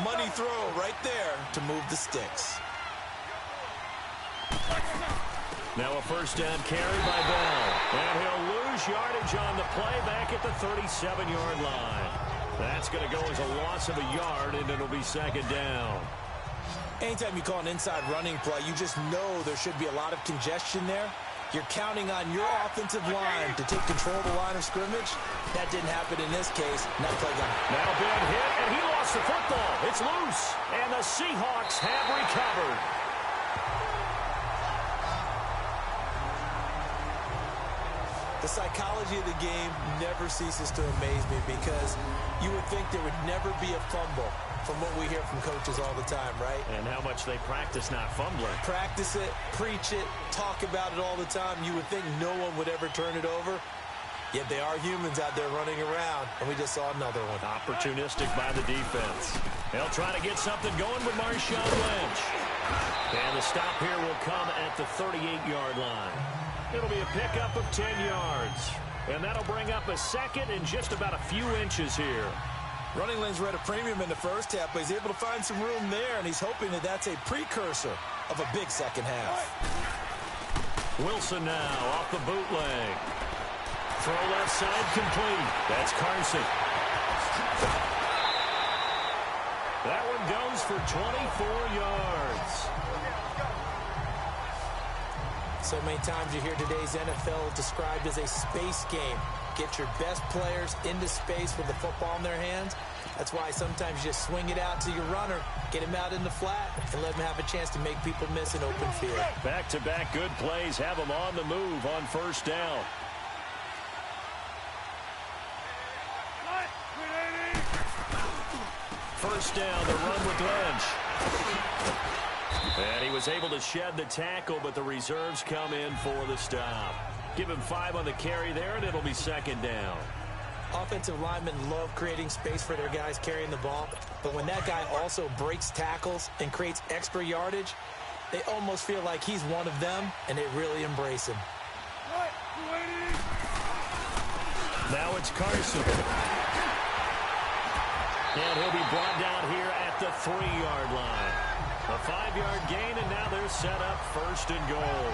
Money throw right there to move the sticks. Now a first down carry by Bell. And he'll lose yardage on the play back at the 37-yard line. That's going to go as a loss of a yard, and it'll be 2nd down. Anytime you call an inside running play, you just know there should be a lot of congestion there. You're counting on your offensive line to take control of the line of scrimmage. That didn't happen in this case. Now play gun. Now big hit, and he lost the football. It's loose, and the Seahawks have recovered. The psychology of the game never ceases to amaze me because you would think there would never be a fumble from what we hear from coaches all the time, right? And how much they practice not fumbling. Practice it, preach it, talk about it all the time. You would think no one would ever turn it over. Yet they are humans out there running around, and we just saw another one. Opportunistic by the defense. They'll try to get something going with Marshawn Lynch. And the stop here will come at the 38-yard line. It'll be a pickup of 10 yards. And that'll bring up a second and just about a few inches here. Running lanes were at a premium in the first half, but he's able to find some room there, and he's hoping that that's a precursor of a big second half. Wilson now off the bootleg. Throw left side complete. That's Carson. That one goes for 24 yards. So many times you hear today's NFL described as a space game. Get your best players into space with the football in their hands. That's why sometimes you just swing it out to your runner, get him out in the flat, and let him have a chance to make people miss an open field. Back-to-back good plays have them on the move on first down. First down, the run with Lynch. And he was able to shed the tackle, but the reserves come in for the stop. Give him 5 on the carry there, and it'll be 2nd down. Offensive linemen love creating space for their guys carrying the ball, but when that guy also breaks tackles and creates extra yardage, they almost feel like he's one of them, and they really embrace him. Now it's Carson. And he'll be brought down here at the 3-yard line. A 5-yard gain, and now they're set up 1st and goal.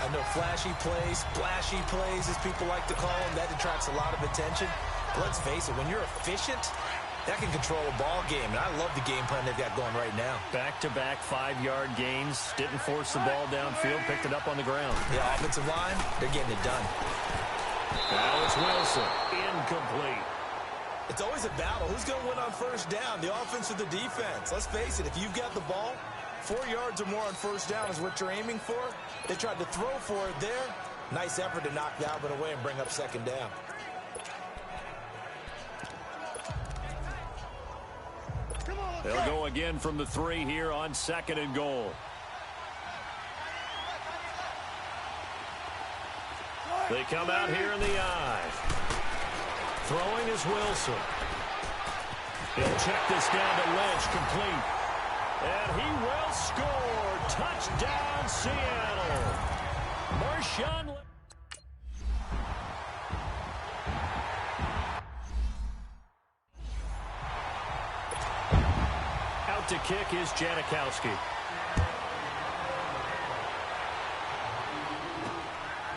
I know flashy plays, splashy plays, as people like to call them, that attracts a lot of attention. But let's face it, when you're efficient, that can control a ball game. And I love the game plan they've got going right now. Back-to-back 5-yard gains. Didn't force the ball downfield, picked it up on the ground. The offensive line, they're getting it done. Now it's Wilson. Incomplete. It's always a battle. Who's going to win on first down, the offense or the defense? Let's face it, if you've got the ball, 4 yards or more on first down is what you're aiming for. They tried to throw for it there. Nice effort to knock that one away and bring up 2nd down. They'll go again from the 3 here on 2nd and goal. They come out here in the eye. Throwing is Wilson. He'll check this down to Lynch, complete. And he will score. Touchdown, Seattle. Marshawn Lynch. Out to kick is Janikowski.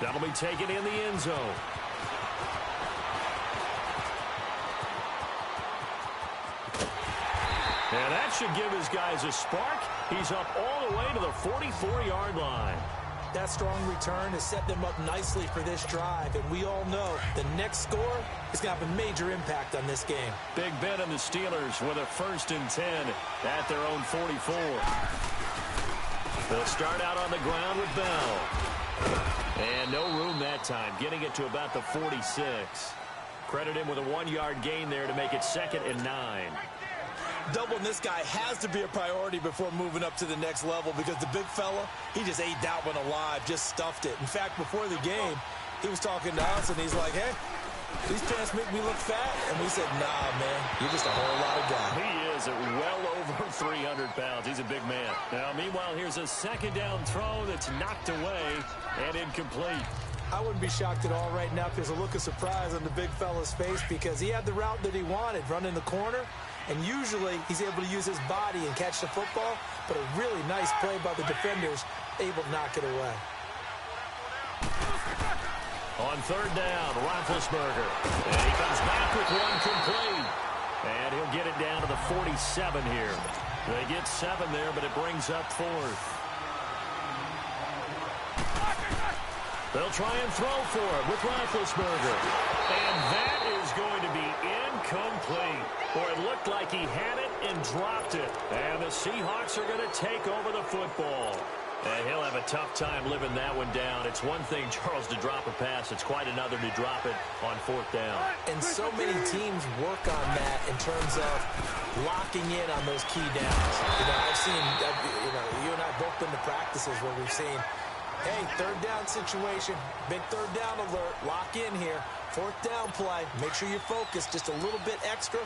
That'll be taken in the end zone. And that should give his guys a spark. He's up all the way to the 44-yard line. That strong return has set them up nicely for this drive, and we all know the next score is going to have a major impact on this game. Big Ben and the Steelers with a 1st and 10 at their own 44. They'll start out on the ground with Bell. And no room that time, getting it to about the 46. Credit him with a 1-yard gain there to make it 2nd and 9. Doubling this guy has to be a priority before moving up to the next level because the big fella, he just ate that one alive, just stuffed it. In fact, before the game, he was talking to us, and he's like, hey, these pants make me look fat. And we said, nah, man, you're just a whole lot of guy. He is at well over 300 pounds. He's a big man. Now, meanwhile, here's a 2nd down throw that's knocked away and incomplete. I wouldn't be shocked at all right now if there's a look of surprise on the big fella's face because he had the route that he wanted, running the corner. And usually he's able to use his body and catch the football, but a really nice play by the defenders, able to knock it away. On 3rd down, Roethlisberger. And he comes back with one complete. And he'll get it down to the 47 here. They get 7 there, but it brings up 4th. They'll try and throw for it with Roethlisberger. And that is going to be incomplete. Or it looked like he had it and dropped it. And the Seahawks are going to take over the football. And he'll have a tough time living that one down. It's one thing, Charles, to drop a pass. It's quite another to drop it on 4th down. And so many teams work on that in terms of locking in on those key downs. You know, I've seen, you and I both been to practices where we've seen, hey, 3rd down situation, big 3rd down alert, lock in here. 4th down play, make sure you're focused just a little bit extra.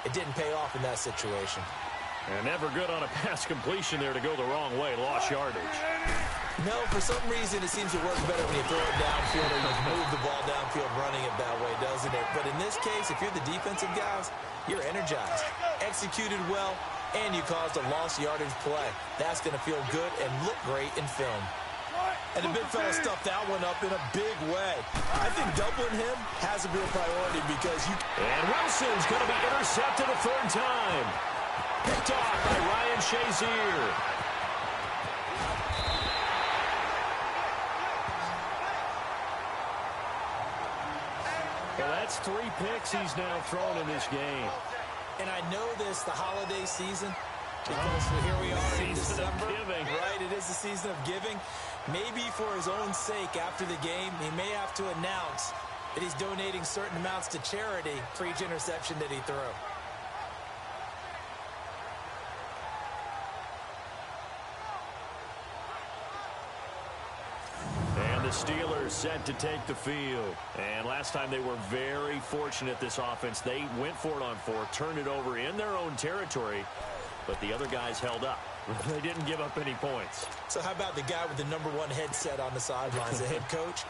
It didn't pay off in that situation. And never good on a pass completion there to go the wrong way, lost yardage. No, for some reason it seems to work better when you throw it downfield or you move the ball downfield running it that way, doesn't it? But in this case, if you're the defensive guys, you're energized, executed well, and you caused a lost yardage play. That's going to feel good and look great in film. And the big fella stuffed that one up in a big way. I think doubling him has to be a priority because you... And Wilson's going to be intercepted a 3rd time. Picked off by Ryan Shazier. Well, that's 3 picks he's now thrown in this game. And I know this, the holiday season, because here we are in December. Right, it is the season of giving. Maybe for his own sake after the game, he may have to announce that he's donating certain amounts to charity for each interception that he threw. And the Steelers set to take the field. And last time they were very fortunate, this offense. They went for it on 4th, turned it over in their own territory, but the other guys held up. They didn't give up any points. So how about the guy with the #1 headset on the sidelines, the head coach?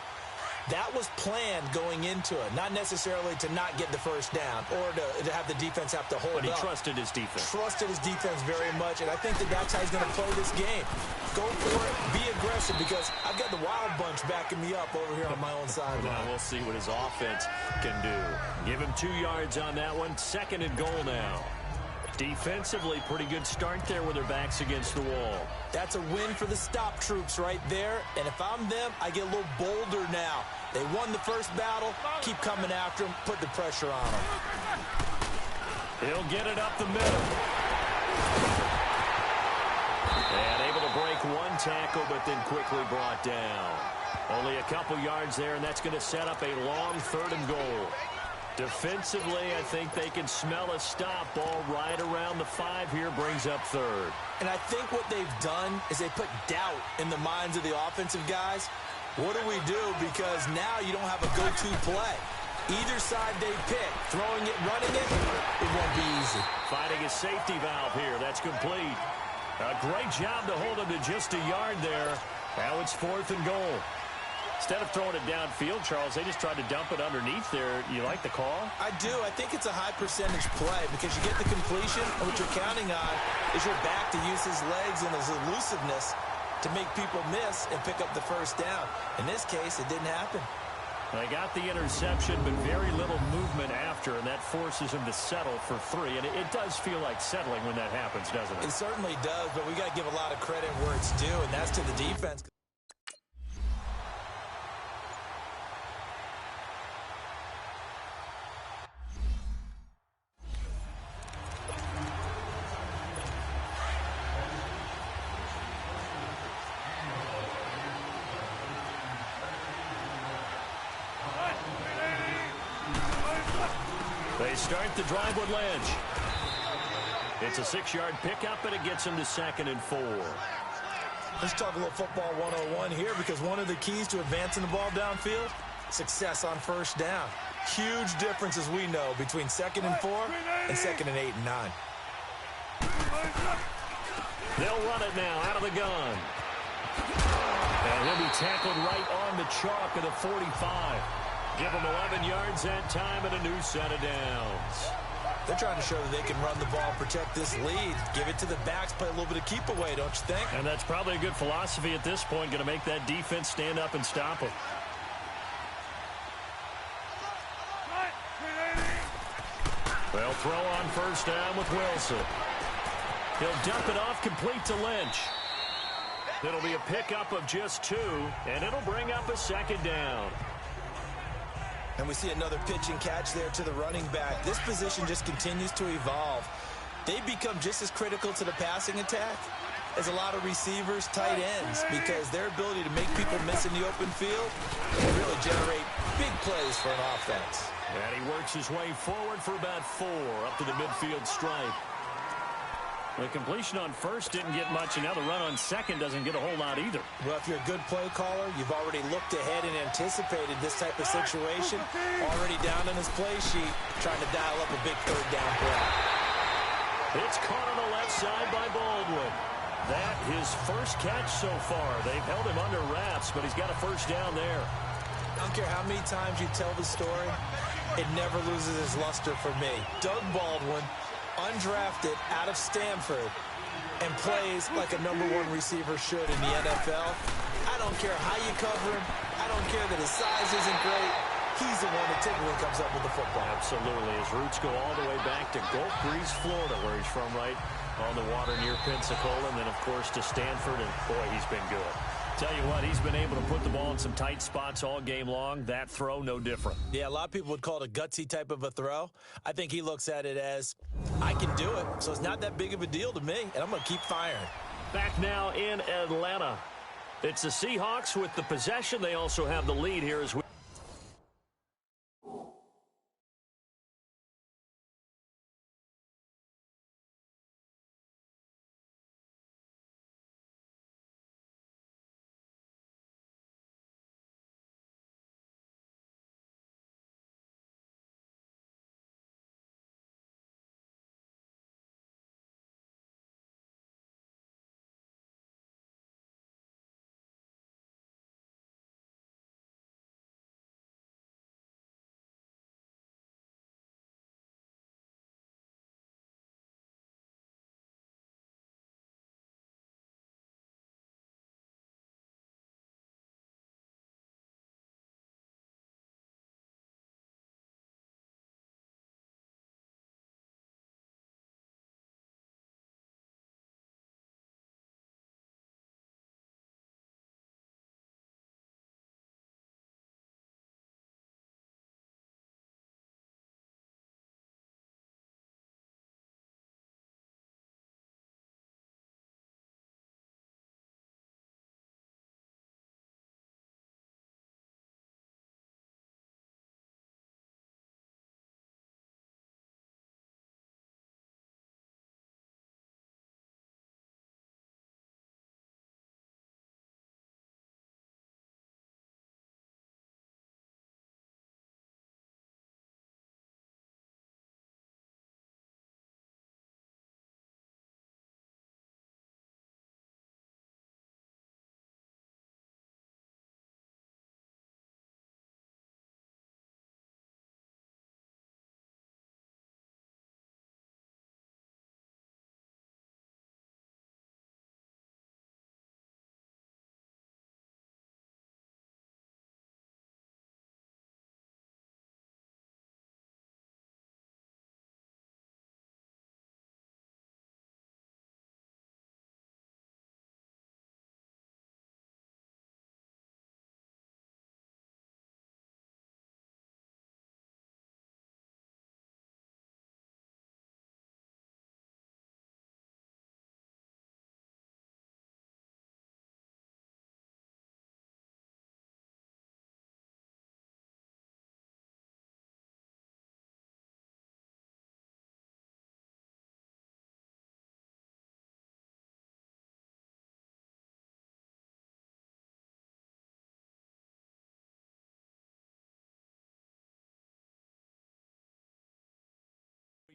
That was planned going into it, not necessarily to not get the 1st down or to have the defense have to hold up. But he trusted his defense. Trusted his defense very much, and I think that that's how he's going to play this game. Go for it, be aggressive, because I've got the Wild Bunch backing me up over here on my own sideline. Now we'll see what his offense can do. Give him 2 yards on that one. 2nd and goal now. Defensively, pretty good start there with their backs against the wall. That's a win for the stop troops right there. And if I'm them, I get a little bolder now. They won the first battle. Keep coming after them. Put the pressure on them. He'll get it up the middle. And able to break 1 tackle, but then quickly brought down. Only a couple yards there, and that's going to set up a long 3rd and goal. Defensively, I think they can smell a stop. Ball right around the 5 here, brings up 3rd. And I think what they've done is they put doubt in the minds of the offensive guys. What do we do? Because now you don't have a go-to play. Either side they pick, throwing it, running it, it won't be easy. Finding a safety valve here. That's complete. A great job to hold him to just a yard there. Now it's 4th and goal. Instead of throwing it downfield, Charles, they just tried to dump it underneath there. You like the call? I do. I think it's a high percentage play because you get the completion, and what you're counting on is your back to use his legs and his elusiveness to make people miss and pick up the first down. In this case, it didn't happen. They got the interception, but very little movement after, and that forces him to settle for 3. And it does feel like settling when that happens, doesn't it? It certainly does, but we got to give a lot of credit where it's due, and that's to the defense. They start the drive with Lynch. It's a 6-yard pickup, and it gets him to 2nd and 4. Let's talk a little football 101 here, because one of the keys to advancing the ball downfield, success on first down. Huge difference, as we know, between 2nd and 4 and 2nd and 8 and 9. They'll run it now out of the gun. And he'll be tackled right on the chalk of the 45. Give him 11 yards that time and a new set of downs. They're trying to show that they can run the ball, protect this lead, give it to the backs, play a little bit of keep away, don't you think? And that's probably a good philosophy at this point, going to make that defense stand up and stop him. They'll throw on first down with Wilson. He'll dump it off complete to Lynch. It'll be a pickup of just 2, and it'll bring up a 2nd down. And we see another pitch and catch there to the running back. This position just continues to evolve. They become just as critical to the passing attack as a lot of receivers, tight ends, because their ability to make people miss in the open field can really generate big plays for an offense. And he works his way forward for about 4 up to the midfield stripe. The completion on first didn't get much, and now the run on second doesn't get a whole lot either. Well, if you're a good play caller, you've already looked ahead and anticipated this type of situation. Already down on his play sheet, trying to dial up a big third down play. It's caught on the left side by Baldwin. That his first catch so far. They've held him under wraps, but he's got a first down there. I don't care how many times you tell the story, it never loses its luster for me. Doug Baldwin, undrafted out of Stanford, and plays like a #1 receiver should in the NFL. I don't care how you cover him. I don't care that his size isn't great. He's the one that typically comes up with the football. Absolutely. His roots go all the way back to Gulf Breeze, Florida, where he's from, right on the water near Pensacola, and then, of course, to Stanford, and, boy, he's been good. Tell you what, he's been able to put the ball in some tight spots all game long. That throw, no different. Yeah, a lot of people would call it a gutsy type of a throw. I think he looks at it as, I can do it, so it's not that big of a deal to me, and I'm going to keep firing. Back now in Atlanta. It's the Seahawks with the possession. They also have the lead here as we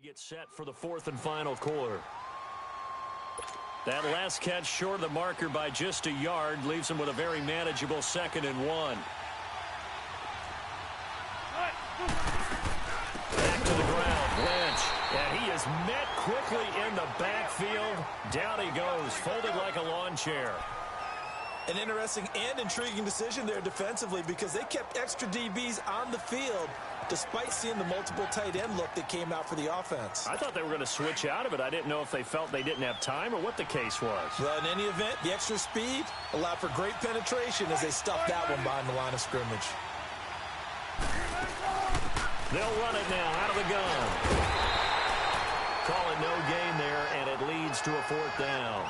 Get set for the fourth and final quarter. That last catch short of the marker by just a yard leaves him with a very manageable 2nd and 1. Back to the ground, Lynch. And he is met quickly in the backfield. Down he goes, folded like a lawn chair. An interesting and intriguing decision there defensively because they kept extra DBs on the field despite seeing the multiple tight end look that came out for the offense. I thought they were going to switch out of it. I didn't know if they felt they didn't have time or what the case was. Well, in any event, the extra speed allowed for great penetration as they stuffed that one behind the line of scrimmage. They'll run it now out of the gun. Calling no gain there, and it leads to a 4th down.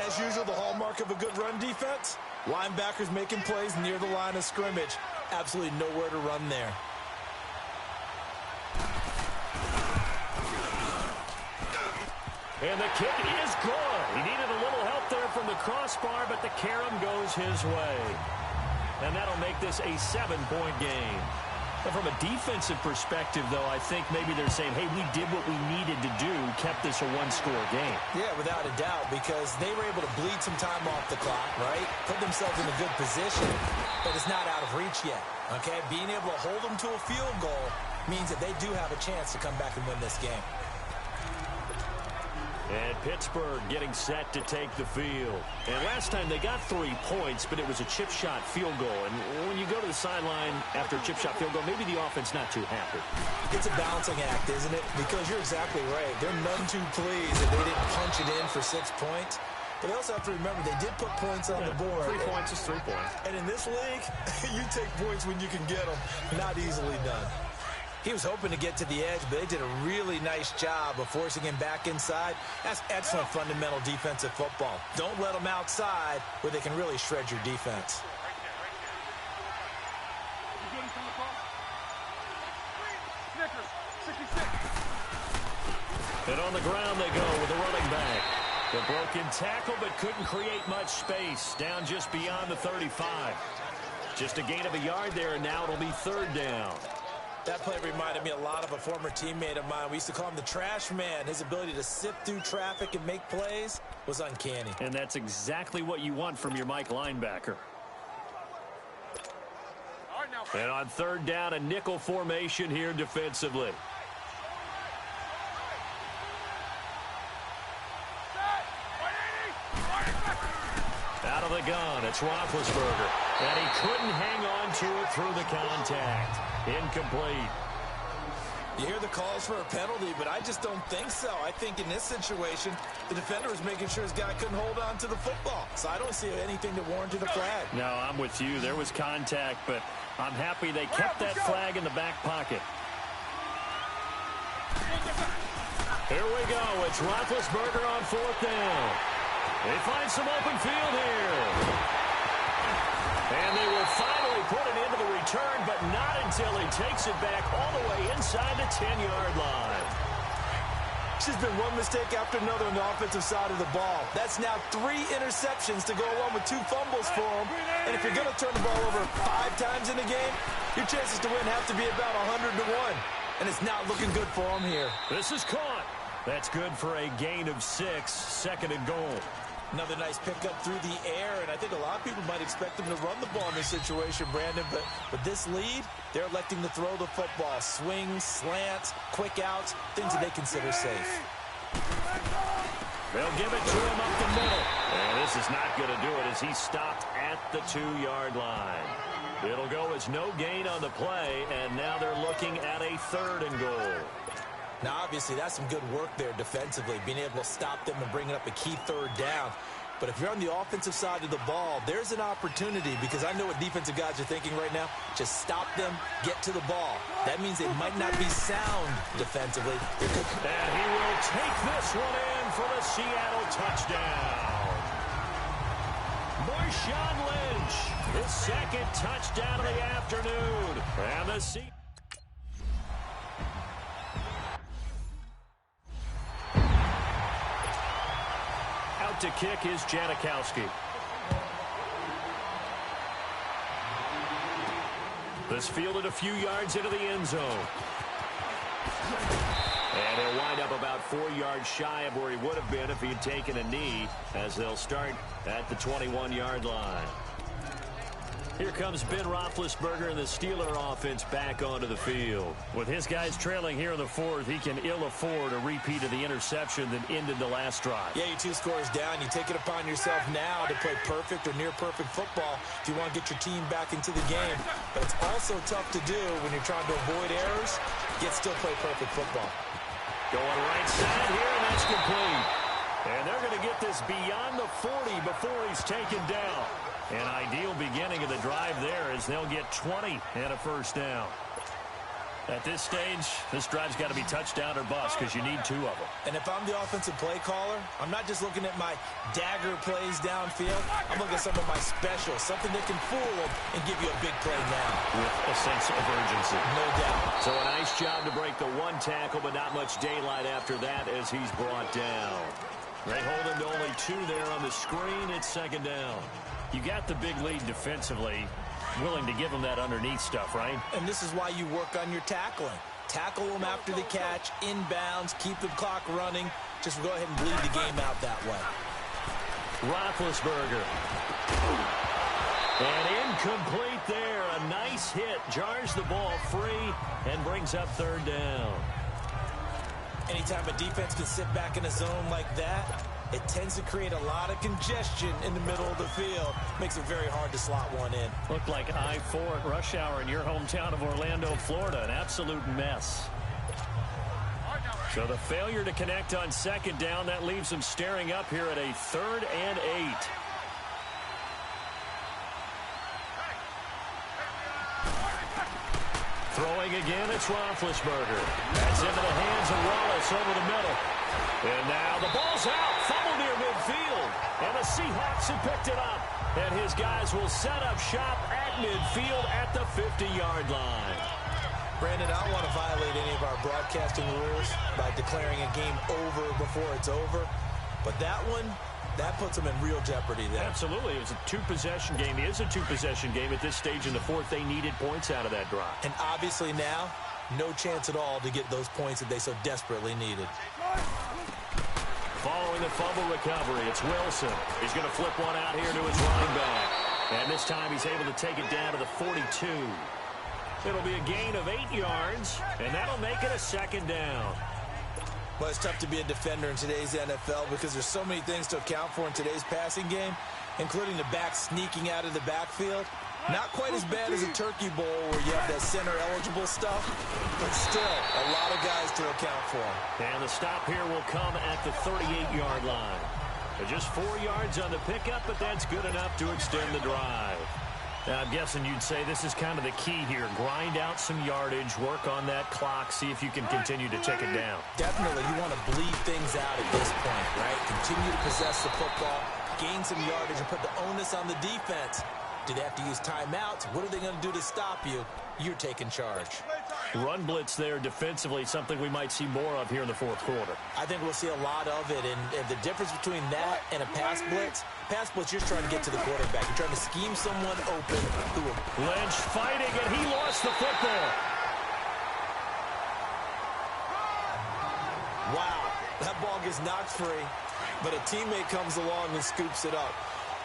As usual, the hallmark of a good run defense, linebackers making plays near the line of scrimmage. Absolutely nowhere to run there. And the kick is good. He needed a little help there from the crossbar, but the carom goes his way. And that'll make this a 7-point game. But from a defensive perspective, though, I think maybe they're saying, hey, we did what we needed to do, kept this a 1-score game. Yeah, without a doubt, because they were able to bleed some time off the clock, right? Put themselves in a good position, but it's not out of reach yet, okay? Being able to hold them to a field goal means that they do have a chance to come back and win this game. And Pittsburgh getting set to take the field. And last time they got 3 points, but it was a chip shot field goal. And when you go to the sideline after a chip shot field goal, maybe the offense not too happy. It's a balancing act, isn't it? Because you're exactly right. They're none too pleased that they didn't punch it in for 6 points. But they also have to remember they did put points on the board. 3 points is 3 points. And in this league, you take points when you can get them. Not easily done. He was hoping to get to the edge, but they did a really nice job of forcing him back inside. That's excellent fundamental defensive football. Don't let them outside where they can really shred your defense. And on the ground they go with the running back. The broken tackle, but couldn't create much space. Down just beyond the 35. Just a gain of a yard there, and now it'll be 3rd down. That play reminded me a lot of a former teammate of mine. We used to call him the trash man. His ability to sift through traffic and make plays was uncanny. And that's exactly what you want from your Mike linebacker. And on 3rd down, a nickel formation here defensively. Out of the gun, it's Roethlisberger. And he couldn't hang on to it through the contact. Incomplete. You hear the calls for a penalty, but I just don't think so. I think in this situation, the defender was making sure his guy couldn't hold on to the football. So I don't see anything that warranted a flag. No, I'm with you. There was contact, but I'm happy they kept that flag in the back pocket. Here we go. It's Roethlisberger on 4th down. They find some open field here. And they will finally put it into the return, but not until he takes it back all the way inside the 10-yard line. There's been one mistake after another on the offensive side of the ball. That's now 3 interceptions to go along with 2 fumbles for him. And if you're going to turn the ball over 5 times in a game, your chances to win have to be about 100 to 1. And it's not looking good for him here. This is caught. That's good for a gain of 6, 2nd and goal. Another nice pickup through the air, and I think a lot of people might expect them to run the ball in this situation, Brandon, but with this lead, they're electing to throw the football. Swings, slants, quick outs, things that they consider safe. They'll give it to him up the middle. And this is not going to do it as he stopped at the 2-yard line. It'll go as no gain on the play, and now they're looking at a 3rd and goal. Now, obviously, that's some good work there defensively, being able to stop them and bringing up a key 3rd down. But if you're on the offensive side of the ball, there's an opportunity because I know what defensive guys are thinking right now. Just stop them, get to the ball. That means they might not be sound defensively. And he will take this one in for the Seattle touchdown. Marshawn Lynch, his 2nd touchdown of the afternoon. And the Seahawks. To kick is Janikowski. This fielded a few yards into the end zone. And he'll wind up about 4 yards shy of where he would have been if he had taken a knee, as they'll start at the 21-yard line. Here comes Ben Roethlisberger and the Steeler offense back onto the field. With his guys trailing here in the fourth, he can ill afford a repeat of the interception that ended the last drive. Yeah, you 2 scores down. You take it upon yourself now to play perfect or near-perfect football if you want to get your team back into the game. But it's also tough to do when you're trying to avoid errors, yet still play perfect football. Going right side here, and that's complete. And they're going to get this beyond the 40 before he's taken down. An ideal beginning of the drive there as they'll get 20 and a first down. At this stage, this drive's got to be touchdown or bust because you need 2 of them. And if I'm the offensive play caller, I'm not just looking at my dagger plays downfield. I'm looking at some of my specials, something that can fool them and give you a big play now. With a sense of urgency. No doubt. So a nice job to break the 1 tackle, but not much daylight after that as he's brought down. They hold him to only 2 there on the screen. It's second down. You got the big lead defensively, willing to give them that underneath stuff, right? And this is why you work on your tackling. Tackle them after the catch, inbounds, keep the clock running. Just go ahead and bleed the game out that way. Roethlisberger. And incomplete there. A nice hit. Jars the ball free and brings up third down. Anytime a defense can sit back in a zone like that, it tends to create a lot of congestion in the middle of the field. Makes it very hard to slot one in. Looked like I-4 at rush hour in your hometown of Orlando, Florida. An absolute mess. So the failure to connect on second down, that leaves them staring up here at a 3rd and 8. Throwing again, it's Roethlisberger. That's into the hands of Wallace over the middle. And now the ball's out. Fumble near midfield. And the Seahawks have picked it up. And his guys will set up shop at midfield at the 50-yard line. Brandon, I don't want to violate any of our broadcasting rules by declaring a game over before it's over. But that one, that puts them in real jeopardy there. Absolutely. It was a 2-possession game. It is a 2-possession game at this stage in the fourth. They needed points out of that drive. And obviously now, no chance at all to get those points that they so desperately needed. Following the fumble recovery, it's Wilson. He's going to flip one out here to his running back. And this time he's able to take it down to the 42. It'll be a gain of 8 yards, and that'll make it a second down. Well, it's tough to be a defender in today's NFL because there's so many things to account for in today's passing game, including the back sneaking out of the backfield. Not quite as bad as a turkey bowl where you have that center-eligible stuff, but still a lot of guys to account for. And the stop here will come at the 38-yard line. Just 4 yards on the pickup, but that's good enough to extend the drive. Now, I'm guessing you'd say this is kind of the key here. Grind out some yardage, work on that clock, see if you can continue to tick it down. Definitely, you want to bleed things out at this point, right? Continue to possess the football, gain some yardage, and put the onus on the defense. Do they have to use timeouts? What are they going to do to stop you? You're taking charge. Run blitz there defensively, something we might see more of here in the fourth quarter. I think we'll see a lot of it, and the difference between that and a pass blitz, you're just trying to get to the quarterback. You're trying to scheme someone open who will... Lynch fighting, and he lost the football. Wow, that ball gets knocked free, but a teammate comes along and scoops it up.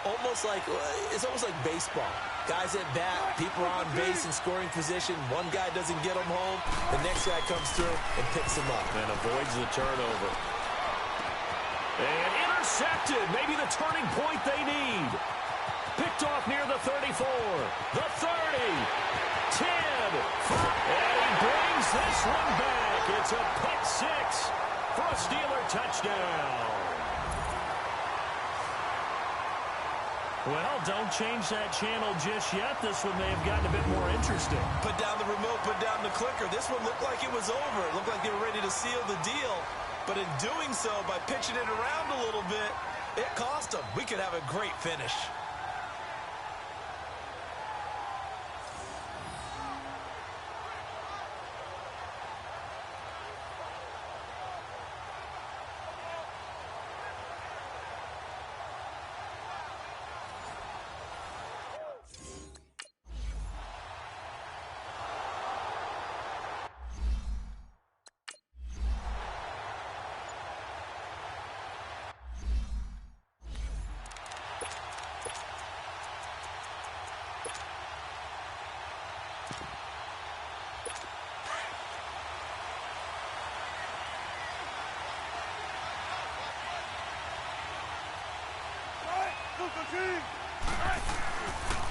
It's almost like baseball. Guys at bat, people are on base in scoring position. One guy doesn't get them home. The next guy comes through and picks him up. And avoids the turnover. And intercepted. Maybe the turning point they need. Picked off near the 34. The 30. 10. And he brings this one back. It's a pick six for a Steeler touchdown. Well, don't change that channel just yet. This one may have gotten a bit more interesting. Put down the remote, put down the clicker. This one looked like it was over. It looked like they were ready to seal the deal. But in doing so, by pitching it around a little bit, it cost them. We could have a great finish.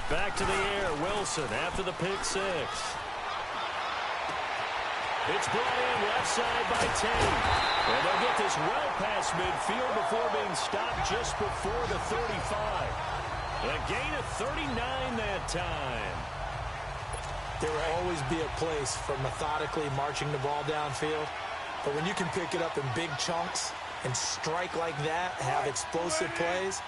Back to the air, Wilson after the pick six. It's brought in left side by Tate. And they'll get this well past midfield before being stopped just before the 35. A gain of 39 that time. There will always be a place for methodically marching the ball downfield. But when you can pick it up in big chunks and strike like that, have explosive plays,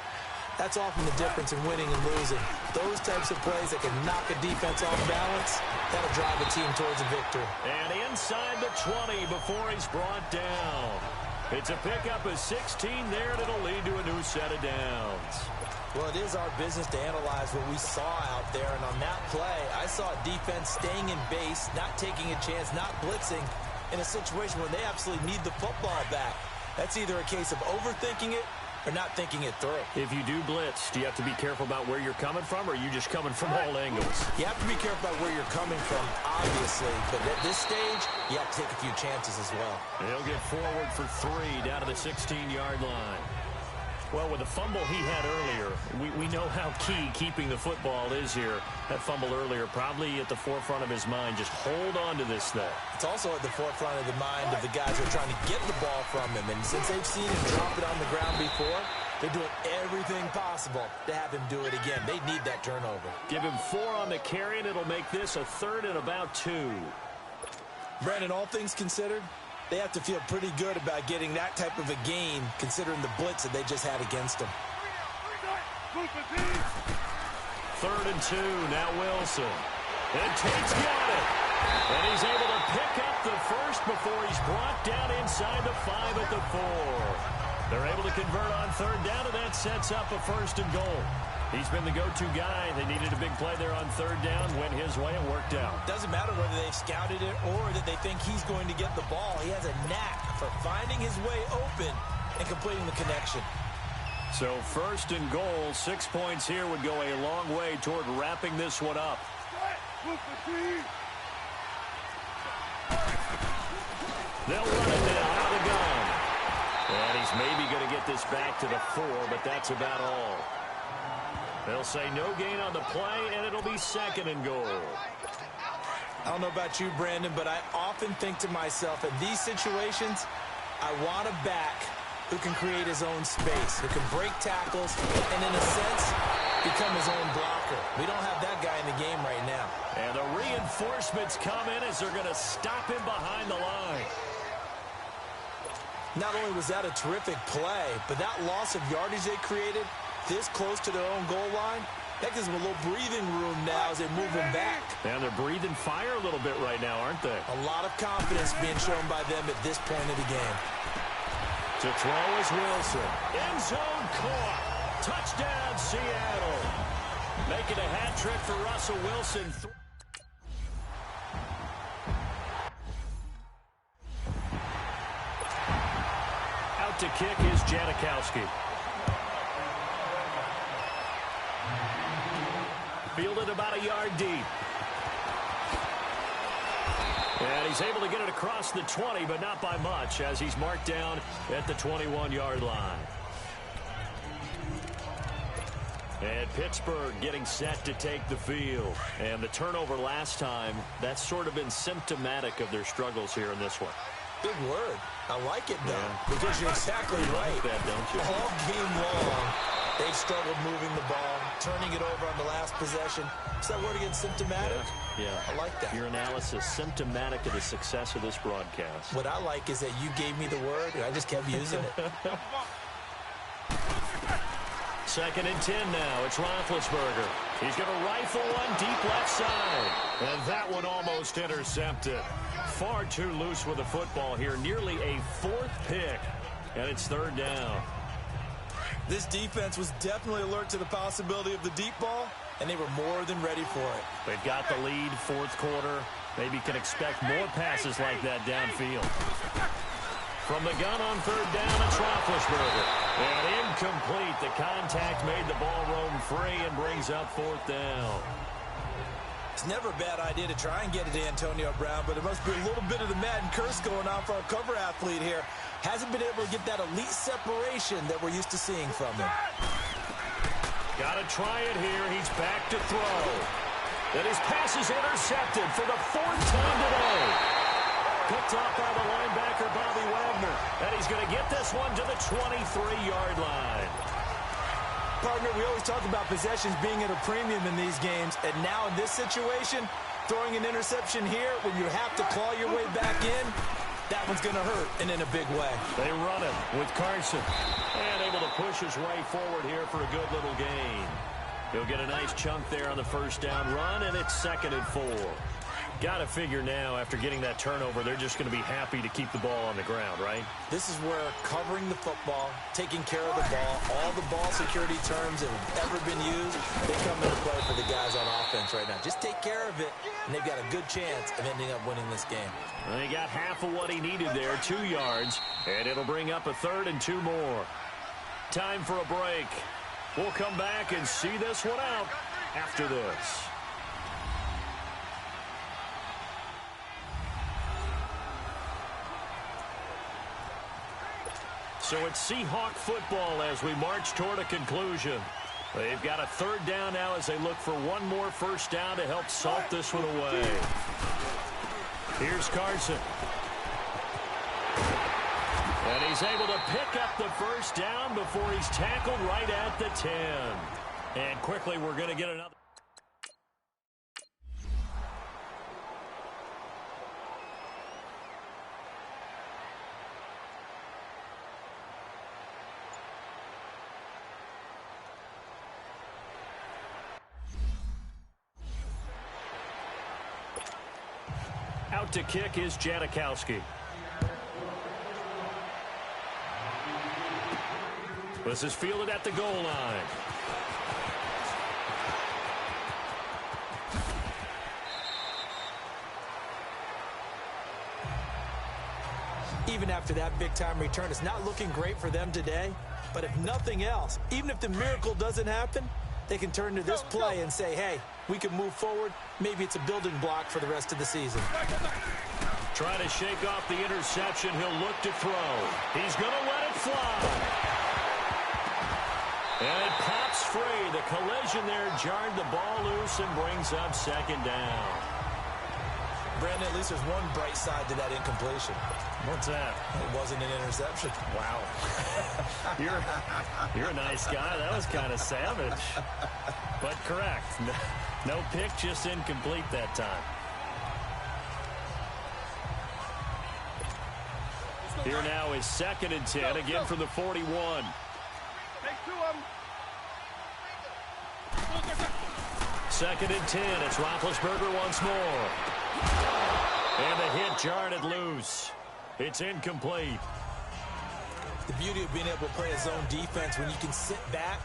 that's often the difference in winning and losing. Those types of plays that can knock a defense off balance, that'll drive a team towards a victory. And inside the 20 before he's brought down. It's a pickup of 16 there, and it'll lead to a new set of downs. Well, it is our business to analyze what we saw out there, and on that play, I saw a defense staying in base, not taking a chance, not blitzing, in a situation where they absolutely need the football back. That's either a case of overthinking it or not thinking it through. If you do blitz, do you have to be careful about where you're coming from, or are you just coming from all angles? You have to be careful about where you're coming from, obviously, but at this stage, you have to take a few chances as well. He'll get forward for 3 down to the 16-yard line. Well, with the fumble he had earlier, we know how key keeping the football is here. That fumble earlier probably at the forefront of his mind. Just hold on to this thing. It's also at the forefront of the mind of the guys who are trying to get the ball from him. And since they've seen him drop it on the ground before, they're doing everything possible to have him do it again. They need that turnover. Give him 4 on the carry, and it'll make this a 3rd and about 2. Brandon, all things considered, they have to feel pretty good about getting that type of a gain, considering the blitz that they just had against them. 3rd and 2, now Wilson. And Tate's got it. And he's able to pick up the first before he's brought down inside the 5 at the 4. They're able to convert on 3rd down, and that sets up a 1st and goal. He's been the go-to guy. They needed a big play there on 3rd down, went his way and worked out. Doesn't matter whether they've scouted it or that they think he's going to get the ball. He has a knack for finding his way open and completing the connection. So 1st and goal, 6 points here would go a long way toward wrapping this one up. They'll run it now out of the gun. And he's maybe going to get this back to the 4, but that's about all. They'll say no gain on the play, and it'll be 2nd and goal. I don't know about you, Brandon, but I often think to myself, in these situations, I want a back who can create his own space, who can break tackles, and in a sense, become his own blocker. We don't have that guy in the game right now. And the reinforcements come in as they're going to stop him behind the line. Not only was that a terrific play, but that loss of yardage they created this close to their own goal line, that gives them a little breathing room now as they move him back. And they're breathing fire a little bit right now, aren't they? A lot of confidence being shown by them at this point of the game. To throw is Wilson. End zone caught. Touchdown, Seattle. Making a hat trick for Russell Wilson. Out to kick is Janikowski. Fielded about a yard deep. And he's able to get it across the 20, but not by much, as he's marked down at the 21-yard line. And Pittsburgh getting set to take the field. And the turnover last time, that's sort of been symptomatic of their struggles here in this one. Big word. I like it, though, Yeah. because you're exactly right. Like that, don't you? All game long, they've struggled moving the ball, turning it over on the last possession. Is that word again, symptomatic? Yeah. I like that. Your analysis, symptomatic of the success of this broadcast. What I like is that you gave me the word, and I just kept using it. 2nd and 10 now. It's Roethlisberger. He's going to rifle one deep left side. And that one almost intercepted. Far too loose with the football here. Nearly a 4th pick. And it's 3rd down. This defense was definitely alert to the possibility of the deep ball, and they were more than ready for it. They've got the lead, 4th quarter. Maybe can expect more passes like that downfield. From the gun on 3rd down, it's Roethlisberger. And incomplete. The contact made the ball roam free and brings up 4th down. It's never a bad idea to try and get it to Antonio Brown, but it must be a little bit of the Madden curse going on for our cover athlete here. Hasn't been able to get that elite separation that we're used to seeing from him. Got to try it here. He's back to throw. And his pass is intercepted for the 4th time today. Picked off by the linebacker, Bobby Wagner. And he's going to get this one to the 23-yard line. Partner, we always talk about possessions being at a premium in these games, and now in this situation, throwing an interception here when you have to claw your way back in, that one's going to hurt, and in a big way. They run it with Carson, and able to push his way forward here for a good little gain. He'll get a nice chunk there on the first down run, and it's 2nd and 4. Got to figure now, after getting that turnover, they're just going to be happy to keep the ball on the ground, right? This is where covering the football, taking care of the ball, all the ball security terms that have ever been used, they come into play for the guys on offense right now. Just take care of it, and they've got a good chance of ending up winning this game. Well, he got half of what he needed there, 2 yards, and it'll bring up a 3rd and 2 more. Time for a break. We'll come back and see this one out after this. So it's Seahawk football as we march toward a conclusion. They've got a 3rd down now as they look for one more first down to help salt this one away. Here's Carson. And he's able to pick up the first down before he's tackled right at the 10. And quickly we're going to get another. Out to kick is Janikowski. This is fielded at the goal line. Even after that big-time return, it's not looking great for them today. But if nothing else, even if the miracle doesn't happen, they can turn to this play and say, hey, we can move forward. Maybe it's a building block for the rest of the season. Trying to shake off the interception. He'll look to throw. He's going to let it fly. And it pops free. The collision there jarred the ball loose and brings up 2nd down. Brandon, at least there's one bright side to that incompletion. What's that? It wasn't an interception. Wow. You're a nice guy. That was kind of savage. But correct. No pick, just incomplete that time. Here now is 2nd and 10, again from the 41. Take 2 of them. 2nd and 10. It's Roethlisberger once more. And the hit jarred it loose. It's incomplete. The beauty of being able to play a zone defense when you can sit back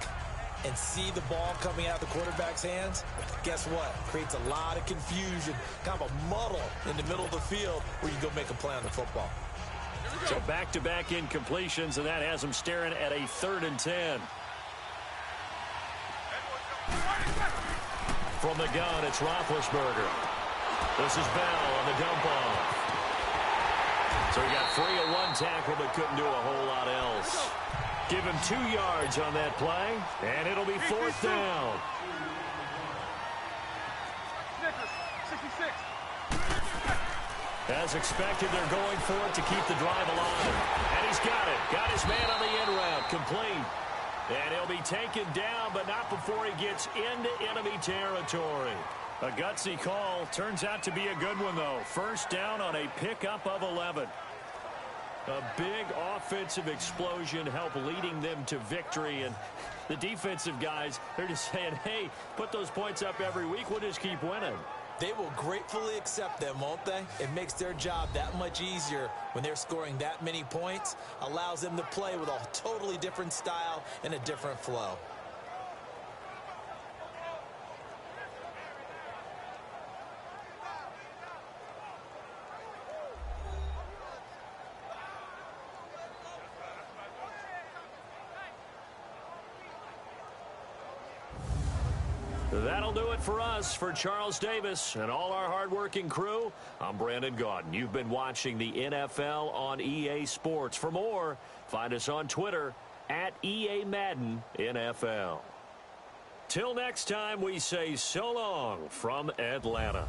and see the ball coming out of the quarterback's hands, guess what? Creates a lot of confusion, kind of a muddle in the middle of the field where you go make a play on the football. So back-to-back incompletions, and that has him staring at a 3rd and 10. From the gun, it's Roethlisberger. This is Bell on the dump off. So he got free of one tackle, but couldn't do a whole lot else. Give him 2 yards on that play, and it'll be 4th down. 66. As expected, they're going for it to keep the drive alive. And he's got it. Got his man on the end route. Complete. And he'll be taken down, but not before he gets into enemy territory. A gutsy call. Turns out to be a good one, though. First down on a pickup of 11. A big offensive explosion helped leading them to victory. And the defensive guys, they're just saying, hey, put those points up every week. We'll just keep winning. They will gratefully accept them, won't they? It makes their job that much easier when they're scoring that many points. Allows them to play with a totally different style and a different flow. That'll do it for us. For Charles Davis and all our hardworking crew, I'm Brandon Gaudin. You've been watching the NFL on EA Sports. For more, find us on Twitter at EA Madden NFL. Till next time, we say so long from Atlanta.